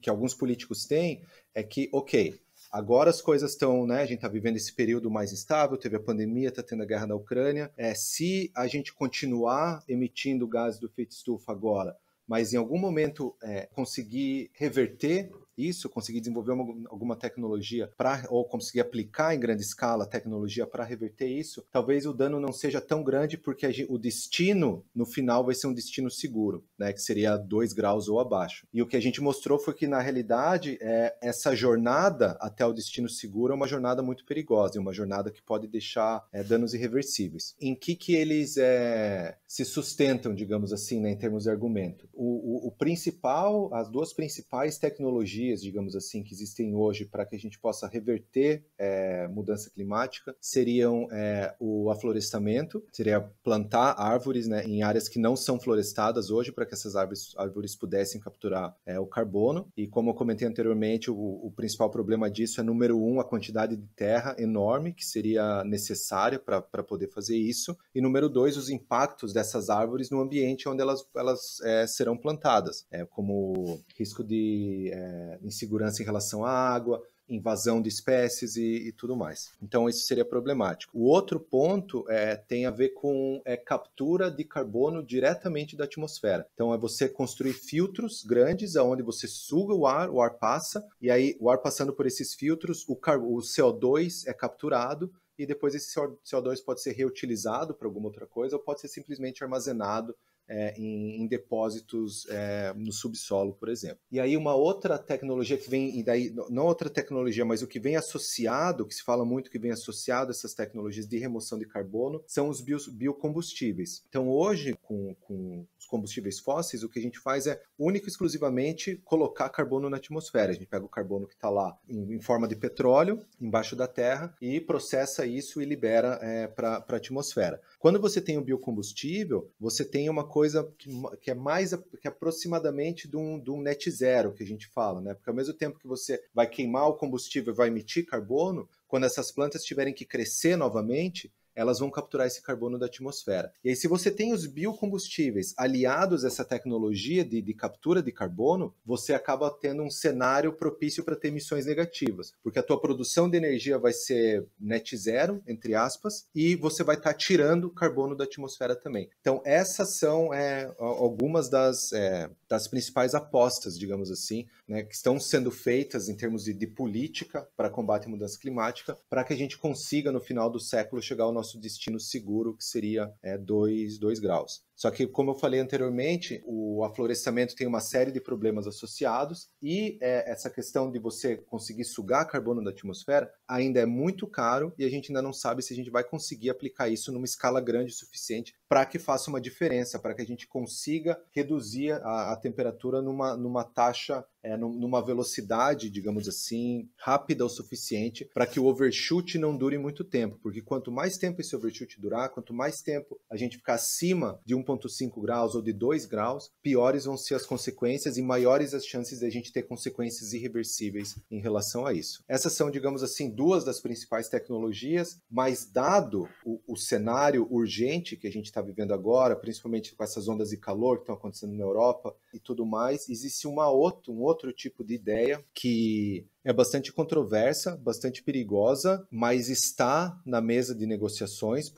alguns políticos têm é que, ok, agora as coisas estão, né? A gente está vivendo esse período mais instável, teve a pandemia, está tendo a guerra na Ucrânia. Se a gente continuar emitindo gases do efeito estufa agora, mas em algum momento conseguir reverter isso, conseguir desenvolver alguma tecnologia ou conseguir aplicar em grande escala a tecnologia para reverter isso, talvez o dano não seja tão grande, porque o destino, no final, vai ser um destino seguro, né, que seria 2 graus ou abaixo. E o que a gente mostrou foi que, na realidade, essa jornada até o destino seguro é uma jornada muito perigosa, é uma jornada que pode deixar danos irreversíveis. Em que eles se sustentam, digamos assim, né, em termos de argumento? As duas principais tecnologias, digamos assim, que existem hoje para que a gente possa reverter mudança climática seriam o aflorestamento, seria plantar árvores, né, em áreas que não são florestadas hoje, para que essas árvores pudessem capturar o carbono. E como eu comentei anteriormente, o principal problema disso é, número 1, a quantidade de terra enorme que seria necessária para poder fazer isso, e número 2, os impactos dessas árvores no ambiente onde elas serão plantadas, como risco de insegurança em relação à água, invasão de espécies e tudo mais. Então, isso seria problemático. O outro ponto tem a ver com captura de carbono diretamente da atmosfera. Então, é você construir filtros grandes onde você suga o ar passa, e aí o ar passando por esses filtros, o CO2 é capturado, e depois esse CO2 pode ser reutilizado para alguma outra coisa, ou pode ser simplesmente armazenado em depósitos no subsolo, por exemplo. E aí uma outra tecnologia que vem, e daí não outra tecnologia, mas o que vem associado, que se fala muito que vem associado a essas tecnologias de remoção de carbono, são os biocombustíveis. Então hoje, com os combustíveis fósseis, o que a gente faz é único e exclusivamente colocar carbono na atmosfera. A gente pega o carbono que está lá em forma de petróleo, embaixo da terra, e processa isso e libera para a atmosfera. Quando você tem o biocombustível, você tem uma coisa que é aproximadamente de um net zero, que a gente fala, né? Porque ao mesmo tempo que você vai queimar o combustível e vai emitir carbono, quando essas plantas tiverem que crescer novamente, elas vão capturar esse carbono da atmosfera. E aí, se você tem os biocombustíveis aliados a essa tecnologia de captura de carbono, você acaba tendo um cenário propício para ter emissões negativas, porque a tua produção de energia vai ser net zero, entre aspas, e você vai estar tirando carbono da atmosfera também. Então, essas são algumas das principais apostas, digamos assim, né, que estão sendo feitas em termos de política para combate à mudança climática, para que a gente consiga, no final do século, chegar ao nosso destino seguro, que seria 2 graus. Só que, como eu falei anteriormente, o aflorestamento tem uma série de problemas associados, e essa questão de você conseguir sugar carbono da atmosfera ainda é muito caro, e a gente ainda não sabe se a gente vai conseguir aplicar isso numa escala grande o suficiente para que faça uma diferença, para que a gente consiga reduzir a temperatura numa taxa, numa velocidade, digamos assim, rápida o suficiente para que o overshoot não dure muito tempo, porque quanto mais tempo esse overshoot durar, quanto mais tempo a gente ficar acima de 1,5 graus ou de 2 graus, piores vão ser as consequências e maiores as chances de a gente ter consequências irreversíveis em relação a isso. Essas são, digamos assim, 2 das principais tecnologias, mas dado o cenário urgente que a gente está vivendo agora, principalmente com essas ondas de calor que estão acontecendo na Europa e tudo mais, existe um outro tipo de ideia que é bastante controversa, bastante perigosa, mas está na mesa de negociações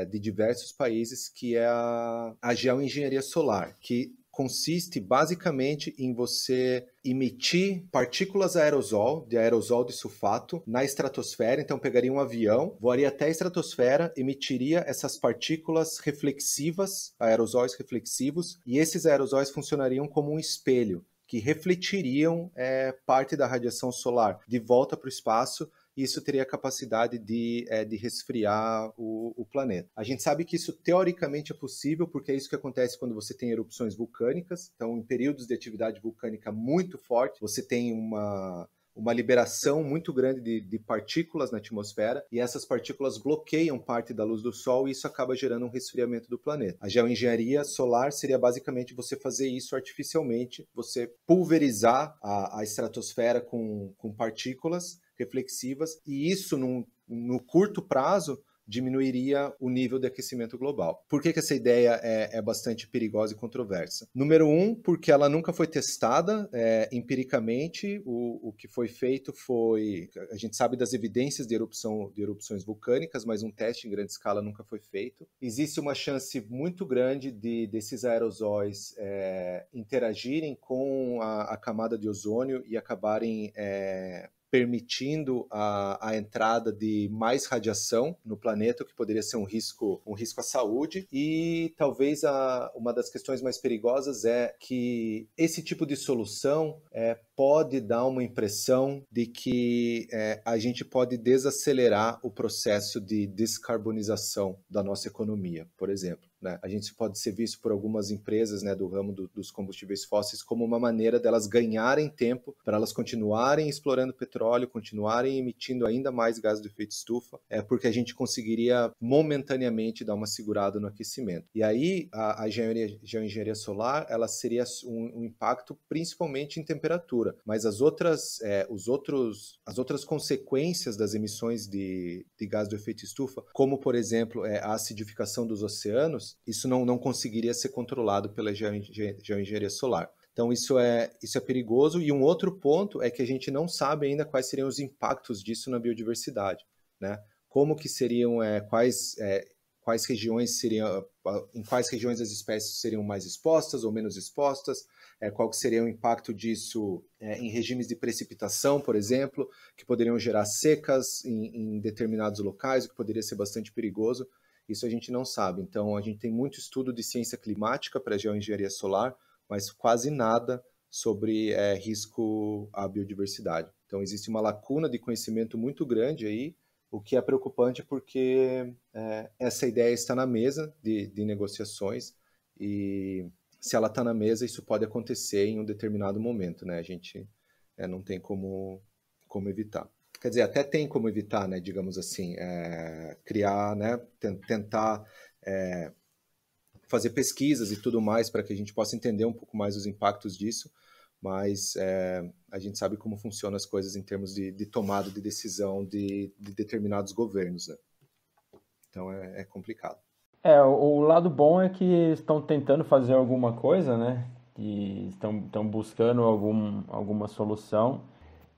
de diversos países, que é a geoengenharia solar, que consiste basicamente em você emitir partículas de aerosol de sulfato na estratosfera. Então, pegaria um avião, voaria até a estratosfera, emitiria essas partículas reflexivas, aerosóis reflexivos, e esses aerosóis funcionariam como um espelho, que refletiriam parte da radiação solar de volta para o espaço. Isso teria a capacidade de resfriar o planeta. A gente sabe que isso teoricamente é possível, porque é isso que acontece quando você tem erupções vulcânicas. Então, em períodos de atividade vulcânica muito forte, você tem uma liberação muito grande de partículas na atmosfera, e essas partículas bloqueiam parte da luz do Sol, e isso acaba gerando um resfriamento do planeta. A geoengenharia solar seria basicamente você fazer isso artificialmente, você pulverizar a estratosfera com partículas reflexivas, e isso no curto prazo diminuiria o nível de aquecimento global. Por que essa ideia é bastante perigosa e controversa? Número 1, porque ela nunca foi testada empiricamente. O que foi feito foi... A gente sabe das evidências de erupções vulcânicas, mas um teste em grande escala nunca foi feito. Existe uma chance muito grande desses aerosóis interagirem com a camada de ozônio e acabarem permitindo a entrada de mais radiação no planeta, o que poderia ser um risco à saúde. E talvez uma das questões mais perigosas é que esse tipo de solução pode dar uma impressão de que a gente pode desacelerar o processo de descarbonização da nossa economia, por exemplo. Né? A gente pode ser visto por algumas empresas, né, do ramo dos combustíveis fósseis como uma maneira delas ganharem tempo para elas continuarem explorando petróleo, continuarem emitindo ainda mais gases de efeito estufa, porque a gente conseguiria momentaneamente dar uma segurada no aquecimento. E aí a geoengenharia solar ela seria um impacto principalmente em temperatura, mas as outras consequências das emissões de gás do efeito estufa, como por exemplo a acidificação dos oceanos, isso não conseguiria ser controlado pela geoengenharia solar. Então isso é perigoso. E um outro ponto é que a gente não sabe ainda quais seriam os impactos disso na biodiversidade, né? Como que seriam, quais regiões seriam, em quais regiões as espécies seriam mais expostas ou menos expostas, qual que seria o impacto disso em regimes de precipitação, por exemplo, que poderiam gerar secas em determinados locais, o que poderia ser bastante perigoso. Isso a gente não sabe. Então, a gente tem muito estudo de ciência climática para a geoengenharia solar, mas quase nada sobre risco à biodiversidade. Então, existe uma lacuna de conhecimento muito grande aí, o que é preocupante porque essa ideia está na mesa de negociações, e se ela está na mesa, isso pode acontecer em um determinado momento, né? A gente não tem como evitar. Quer dizer, até tem como evitar, né, digamos assim, criar, né, tentar fazer pesquisas e tudo mais para que a gente possa entender um pouco mais os impactos disso, mas a gente sabe como funcionam as coisas em termos de tomada de decisão de determinados governos, né? Então é complicado.
O lado bom é que estão tentando fazer alguma coisa, né? Que estão buscando alguma solução,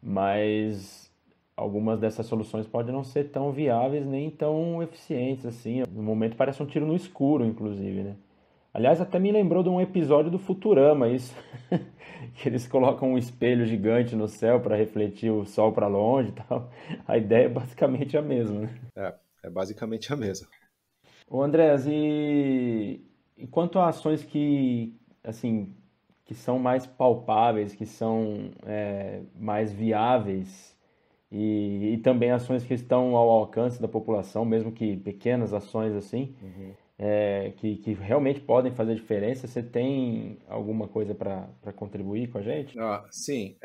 mas algumas dessas soluções podem não ser tão viáveis nem tão eficientes assim. No momento parece um tiro no escuro, inclusive, né? Aliás, até me lembrou de um episódio do Futurama, isso. Que eles colocam um espelho gigante no céu para refletir o sol para longe e tal. A ideia é basicamente a mesma, né?
É basicamente a mesma.
Ô Andrés, e quanto a ações que são mais palpáveis, que são mais viáveis, e também ações que estão ao alcance da população, mesmo que pequenas ações assim, que realmente podem fazer diferença, você tem alguma coisa para contribuir com a gente?
Sim.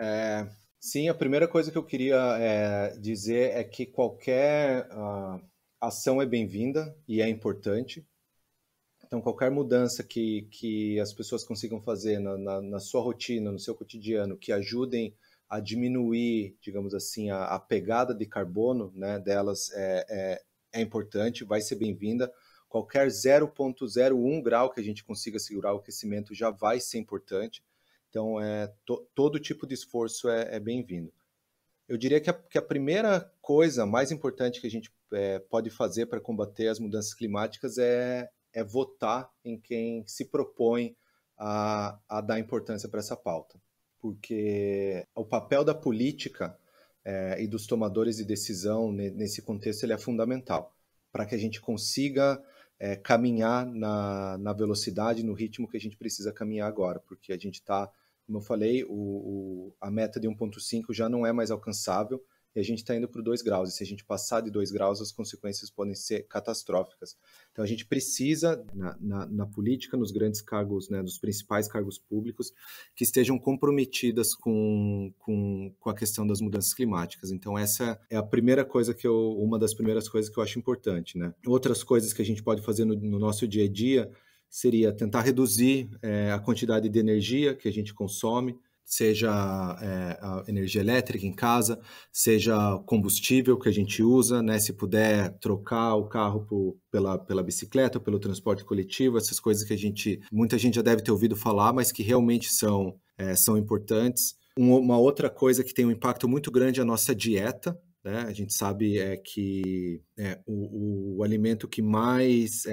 Sim, a primeira coisa que eu queria dizer é que qualquer ação é bem-vinda e é importante. Então, qualquer mudança que as pessoas consigam fazer na sua rotina, no seu cotidiano, que ajudem a diminuir, digamos assim, a pegada de carbono, né, delas é importante, vai ser bem-vinda. Qualquer 0,01 grau que a gente consiga segurar o aquecimento já vai ser importante. Então, todo tipo de esforço é bem-vindo. Eu diria que a primeira coisa mais importante que a gente pode fazer para combater as mudanças climáticas é votar em quem se propõe a dar importância para essa pauta, porque o papel da política e dos tomadores de decisão nesse contexto ele é fundamental, para que a gente consiga caminhar na velocidade, no ritmo que a gente precisa caminhar agora, porque a gente está, como eu falei, a meta de 1,5 já não é mais alcançável, e a gente está indo para 2 graus, e se a gente passar de 2 graus, as consequências podem ser catastróficas. Então a gente precisa, na política, nos grandes cargos, né, nos principais cargos públicos, que estejam comprometidas com a questão das mudanças climáticas. Então essa é a primeira coisa uma das primeiras coisas que eu acho importante, né? Outras coisas que a gente pode fazer no nosso dia a dia seria tentar reduzir a quantidade de energia que a gente consome, seja a energia elétrica em casa, seja combustível que a gente usa, né? Se puder trocar o carro pela bicicleta, ou pelo transporte coletivo, essas coisas que muita gente já deve ter ouvido falar, mas que realmente são importantes. Uma outra coisa que tem um impacto muito grande é a nossa dieta, né? A gente sabe que o alimento que mais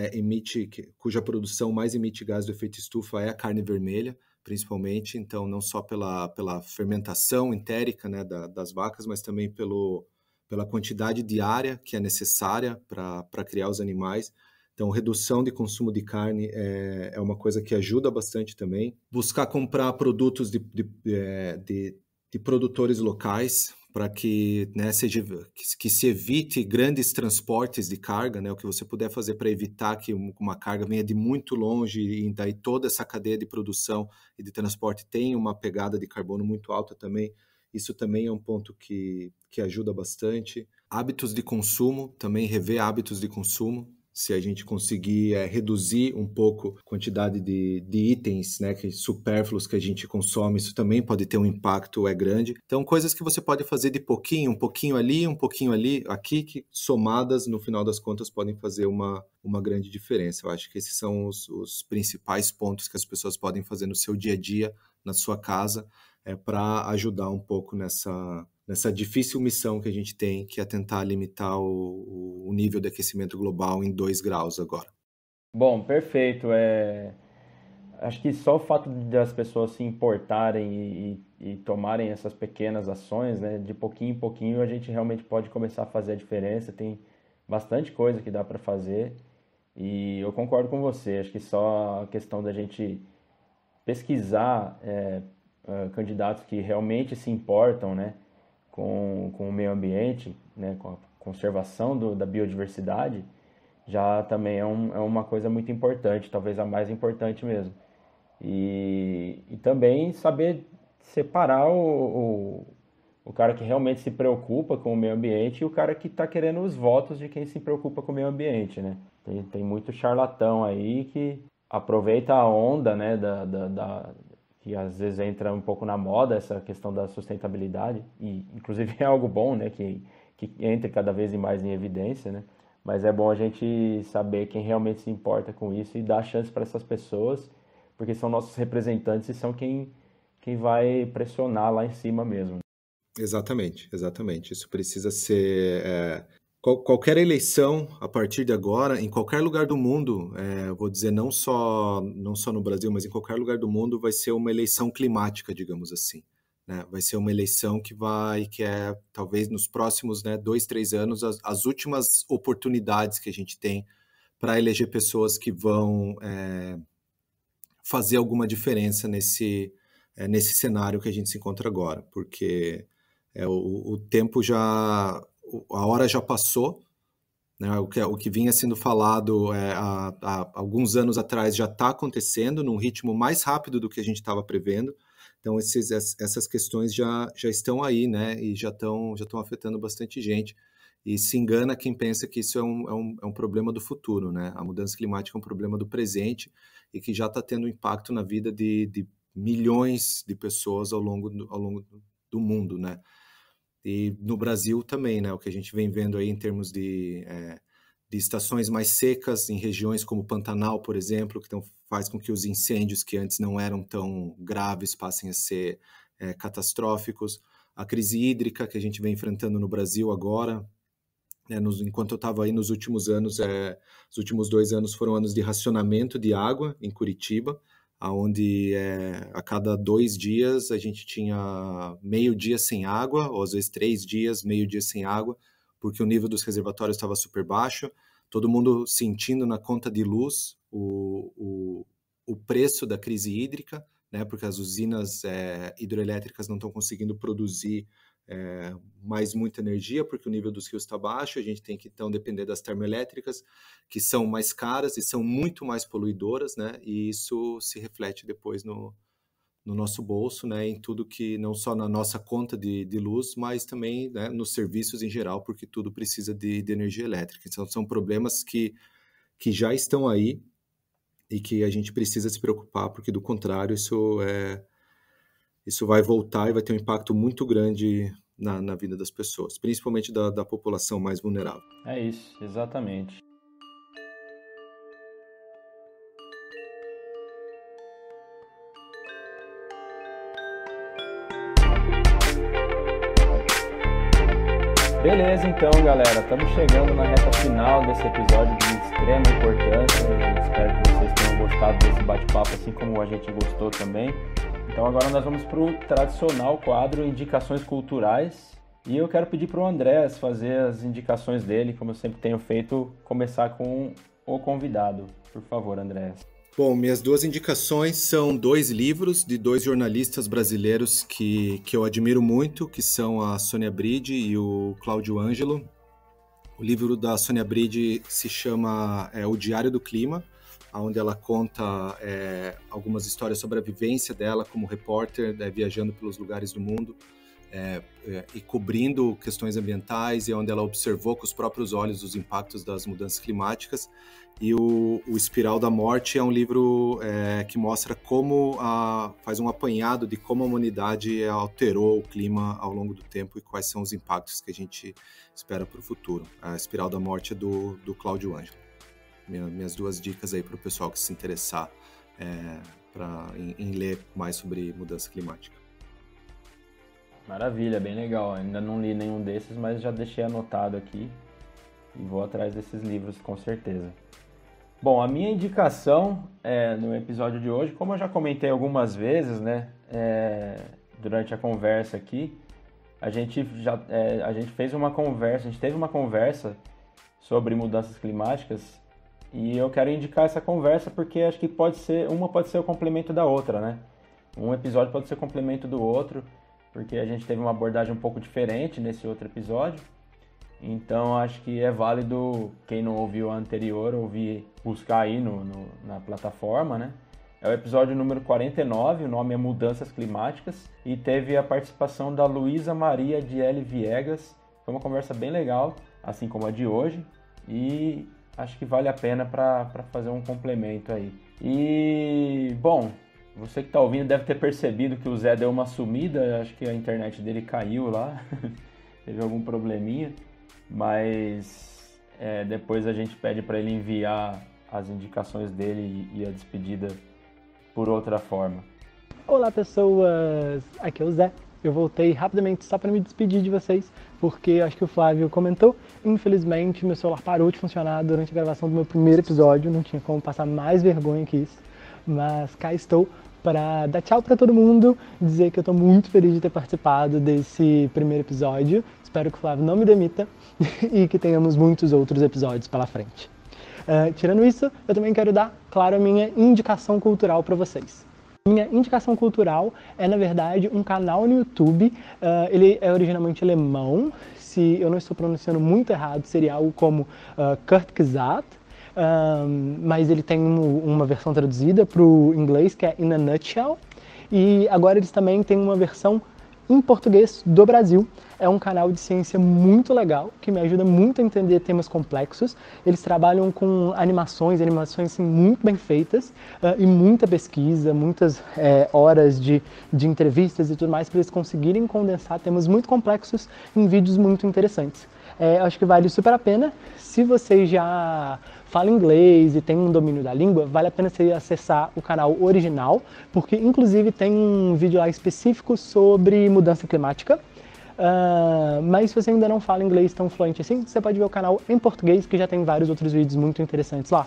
cuja produção mais emite gás do efeito estufa é a carne vermelha, principalmente, então não só pela fermentação entérica, né, das vacas, mas também pela quantidade diária que é necessária para criar os animais. Então, redução de consumo de carne é uma coisa que ajuda bastante também. Buscar comprar produtos de produtores locais, para que, né, que se evite grandes transportes de carga, né, o que você puder fazer para evitar que uma carga venha de muito longe e daí toda essa cadeia de produção e de transporte tenha uma pegada de carbono muito alta também. Isso também é um ponto que ajuda bastante. Hábitos de consumo, também rever hábitos de consumo. Se a gente conseguir reduzir um pouco a quantidade de itens, né, supérfluos que a gente consome, isso também pode ter um impacto grande. Então, coisas que você pode fazer de pouquinho, um pouquinho ali, aqui, que somadas, no final das contas, podem fazer uma grande diferença. Eu acho que esses são os principais pontos que as pessoas podem fazer no seu dia a dia, na sua casa, para ajudar um pouco nessa difícil missão que a gente tem, que é tentar limitar o nível de aquecimento global em 2 graus agora.
Bom, perfeito. Acho que só o fato das pessoas se importarem e tomarem essas pequenas ações, né, de pouquinho em pouquinho, a gente realmente pode começar a fazer a diferença. Tem bastante coisa que dá para fazer e eu concordo com você. Acho que só a questão da gente pesquisar candidatos que realmente se importam, né, com o meio ambiente, né, com a conservação da biodiversidade, já também é uma coisa muito importante, talvez a mais importante mesmo. E também saber separar o cara que realmente se preocupa com o meio ambiente e o cara que está querendo os votos de quem se preocupa com o meio ambiente, né? Tem muito charlatão aí que aproveita a onda, né, que às vezes entra um pouco na moda, essa questão da sustentabilidade, e inclusive é algo bom, né, que entre cada vez mais em evidência, né? Mas é bom a gente saber quem realmente se importa com isso e dar chance para essas pessoas, porque são nossos representantes e são quem vai pressionar lá em cima mesmo.
Exatamente. Isso precisa ser... qualquer eleição, a partir de agora, em qualquer lugar do mundo, vou dizer não só no Brasil, mas em qualquer lugar do mundo, vai ser uma eleição climática, digamos assim. Né? Vai ser uma eleição que é talvez nos próximos 2, 3 anos, as últimas oportunidades que a gente tem para eleger pessoas que vão fazer alguma diferença nesse cenário que a gente se encontra agora, porque o tempo a hora já passou, né? O que vinha sendo falado há alguns anos atrás já está acontecendo num ritmo mais rápido do que a gente estava prevendo. Então, essas questões já estão aí, né? E já estão afetando bastante gente. E se engana quem pensa que isso é um problema do futuro, né? A mudança climática é um problema do presente e que já está tendo impacto na vida de milhões de pessoas ao longo do mundo, né? E no Brasil também, né? O que a gente vem vendo aí em termos de estações mais secas, em regiões como Pantanal, por exemplo, que faz com que os incêndios que antes não eram tão graves passem a ser catastróficos. A crise hídrica que a gente vem enfrentando no Brasil agora, enquanto eu estava aí nos últimos anos, os últimos 2 anos foram anos de racionamento de água em Curitiba. onde a cada 2 dias a gente tinha meio dia sem água, ou às vezes 3 dias, meio dia sem água, porque o nível dos reservatórios estava super baixo, todo mundo sentindo na conta de luz o preço da crise hídrica, né, porque as usinas hidroelétricas não estão conseguindo produzir mais muita energia, porque o nível dos rios está baixo, a gente tem que então depender das termoelétricas, que são mais caras e são muito mais poluidoras, né, e isso se reflete depois no nosso bolso, né, em tudo que, não só na nossa conta de luz, mas também, né, nos serviços em geral, porque tudo precisa de energia elétrica. Então são problemas que já estão aí e que a gente precisa se preocupar, porque do contrário isso vai voltar e vai ter um impacto muito grande na vida das pessoas, principalmente da população mais vulnerável.
É isso, exatamente. Beleza, então, galera, estamos chegando na reta final desse episódio de extrema importância. Eu espero que vocês tenham gostado desse bate-papo, assim como a gente gostou também. Então agora nós vamos para o tradicional quadro Indicações Culturais. E eu quero pedir para o Andrés fazer as indicações dele, como eu sempre tenho feito, começar com o convidado. Por favor, Andrés.
Bom, minhas 2 indicações são 2 livros de 2 jornalistas brasileiros que eu admiro muito, que são a Sônia Bride e o Cláudio Ângelo. O livro da Sônia Bride se chama O Diário do Clima, onde ela conta algumas histórias sobre a vivência dela como repórter, viajando pelos lugares do mundo e cobrindo questões ambientais, e onde ela observou com os próprios olhos os impactos das mudanças climáticas. E o Espiral da Morte é um livro que mostra como faz um apanhado de como a humanidade alterou o clima ao longo do tempo e quais são os impactos que a gente espera para o futuro. A Espiral da Morte é do Cláudio Ângelo. Minhas 2 dicas aí para o pessoal que se interessar em ler mais sobre mudança climática.
Maravilha, bem legal. Ainda não li nenhum desses, mas já deixei anotado aqui e vou atrás desses livros com certeza. Bom, a minha indicação no episódio de hoje, como eu já comentei algumas vezes, né, durante a conversa aqui, a gente teve uma conversa sobre mudanças climáticas. E eu quero indicar essa conversa porque acho que uma pode ser o complemento da outra, né? Um episódio pode ser complemento do outro, porque a gente teve uma abordagem um pouco diferente nesse outro episódio. Então acho que é válido, quem não ouviu a anterior, buscar aí na plataforma, né? É o episódio número 49, o nome é Mudanças Climáticas, e teve a participação da Luísa Maria de L. Viegas. Foi uma conversa bem legal, assim como a de hoje, e acho que vale a pena para fazer um complemento aí. E, bom, você que está ouvindo deve ter percebido que o Zé deu uma sumida, acho que a internet dele caiu lá, teve algum probleminha, mas depois a gente pede para ele enviar as indicações dele e a despedida por outra forma.
Olá, pessoas! Aqui é o Zé. Eu voltei rapidamente só para me despedir de vocês, porque acho que o Flávio comentou, infelizmente meu celular parou de funcionar durante a gravação do meu primeiro episódio, não tinha como passar mais vergonha que isso, mas cá estou para dar tchau para todo mundo, dizer que eu estou muito feliz de ter participado desse primeiro episódio, espero que o Flávio não me demita e que tenhamos muitos outros episódios pela frente. Tirando isso, eu também quero dar, claro, a minha indicação cultural para vocês. Minha indicação cultural é, na verdade, um canal no YouTube. Ele é originalmente alemão. Se eu não estou pronunciando muito errado, seria algo como Kurt Gesagt. Mas ele tem uma versão traduzida para o inglês, que é In a Nutshell. E agora eles também têm uma versão em português do Brasil. É um canal de ciência muito legal, que me ajuda muito a entender temas complexos. Eles trabalham com animações assim, muito bem feitas e muita pesquisa, muitas horas de entrevistas e tudo mais, para eles conseguirem condensar temas muito complexos em vídeos muito interessantes. Acho que vale super a pena. Se você já fala inglês e tem um domínio da língua, vale a pena você acessar o canal original, porque inclusive tem um vídeo lá específico sobre mudança climática. Mas se você ainda não fala inglês tão fluente assim, você pode ver o canal em português, que já tem vários outros vídeos muito interessantes lá.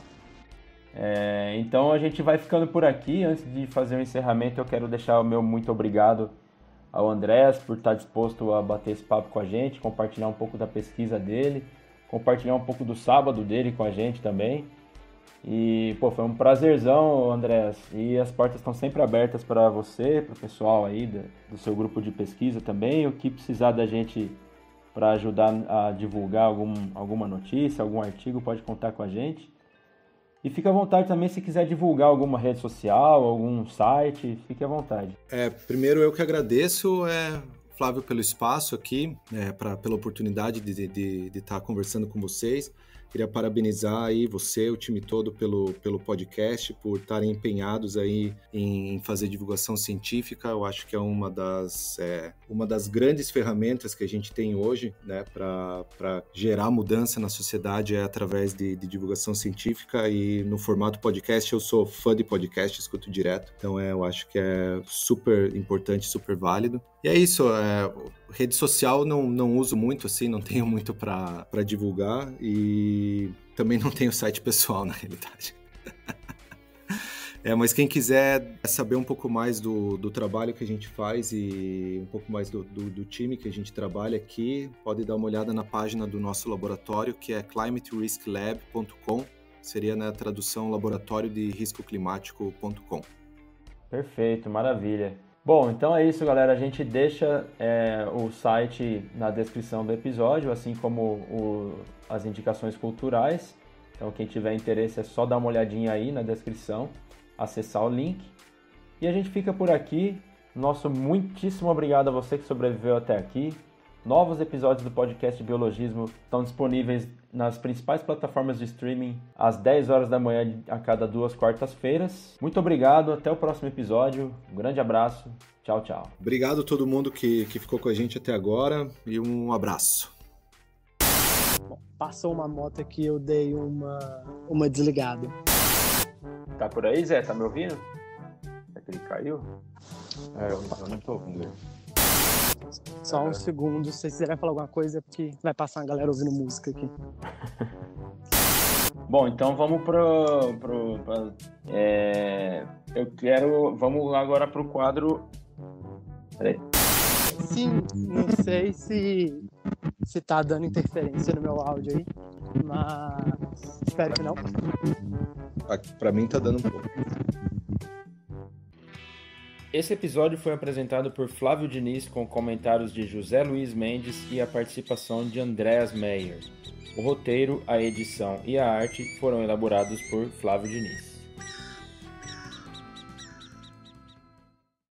Então a gente vai ficando por aqui. Antes de fazer o encerramento, eu quero deixar o meu muito obrigado ao Andrés por estar disposto a bater esse papo com a gente, compartilhar um pouco da pesquisa dele, compartilhar um pouco do sábado dele com a gente também. E, foi um prazerzão, Andrés, e as portas estão sempre abertas para você, para o pessoal aí do seu grupo de pesquisa também. O que precisar da gente para ajudar a divulgar alguma notícia, algum artigo, pode contar com a gente. E fique à vontade também se quiser divulgar alguma rede social, algum site, fique à vontade.
Primeiro eu que agradeço, Flávio, pelo espaço aqui, pela oportunidade de estar conversando com vocês. Queria parabenizar aí você, o time todo, pelo podcast, por estarem empenhados aí em fazer divulgação científica. Eu acho que é uma das grandes ferramentas que a gente tem hoje, né, para gerar mudança na sociedade através de divulgação científica. E no formato podcast, eu sou fã de podcast, escuto direto. Então eu acho que é super importante, super válido. E é isso, rede social não uso muito, assim, não tenho muito para divulgar e também não tenho site pessoal, na realidade. Mas quem quiser saber um pouco mais do trabalho que a gente faz e um pouco mais do time que a gente trabalha aqui, pode dar uma olhada na página do nosso laboratório, que é climaterisklab.com, seria na tradução laboratório de riscoclimático.com.
Perfeito, maravilha. Bom, então é isso, galera. A gente deixa o site na descrição do episódio, assim como as indicações culturais. Então, quem tiver interesse é só dar uma olhadinha aí na descrição, acessar o link. E a gente fica por aqui. Nosso muitíssimo obrigado a você que sobreviveu até aqui. Novos episódios do podcast Biologismo estão disponíveis nas principais plataformas de streaming às 10 horas da manhã a cada 2 quartas-feiras. Muito obrigado, até o próximo episódio. Um grande abraço. Tchau, tchau.
Obrigado a todo mundo que ficou com a gente até agora e um abraço.
Bom, passou uma moto aqui, eu dei uma desligada.
Tá por aí, Zé? Tá me ouvindo? É que ele caiu?
Eu não tô ouvindo ele.
Só um segundo, se vocês quiserem falar alguma coisa, porque vai passar uma galera ouvindo música aqui.
Bom, então vamos vamos agora pro quadro. Peraí.
Sim, não sei se tá dando interferência no meu áudio aí, mas espero que não.
Pra mim tá dando um pouco.
Esse episódio foi apresentado por Flávio Diniz com comentários de José Luiz Mendes e a participação de Andreas Meyer. O roteiro, a edição e a arte foram elaborados por Flávio Diniz.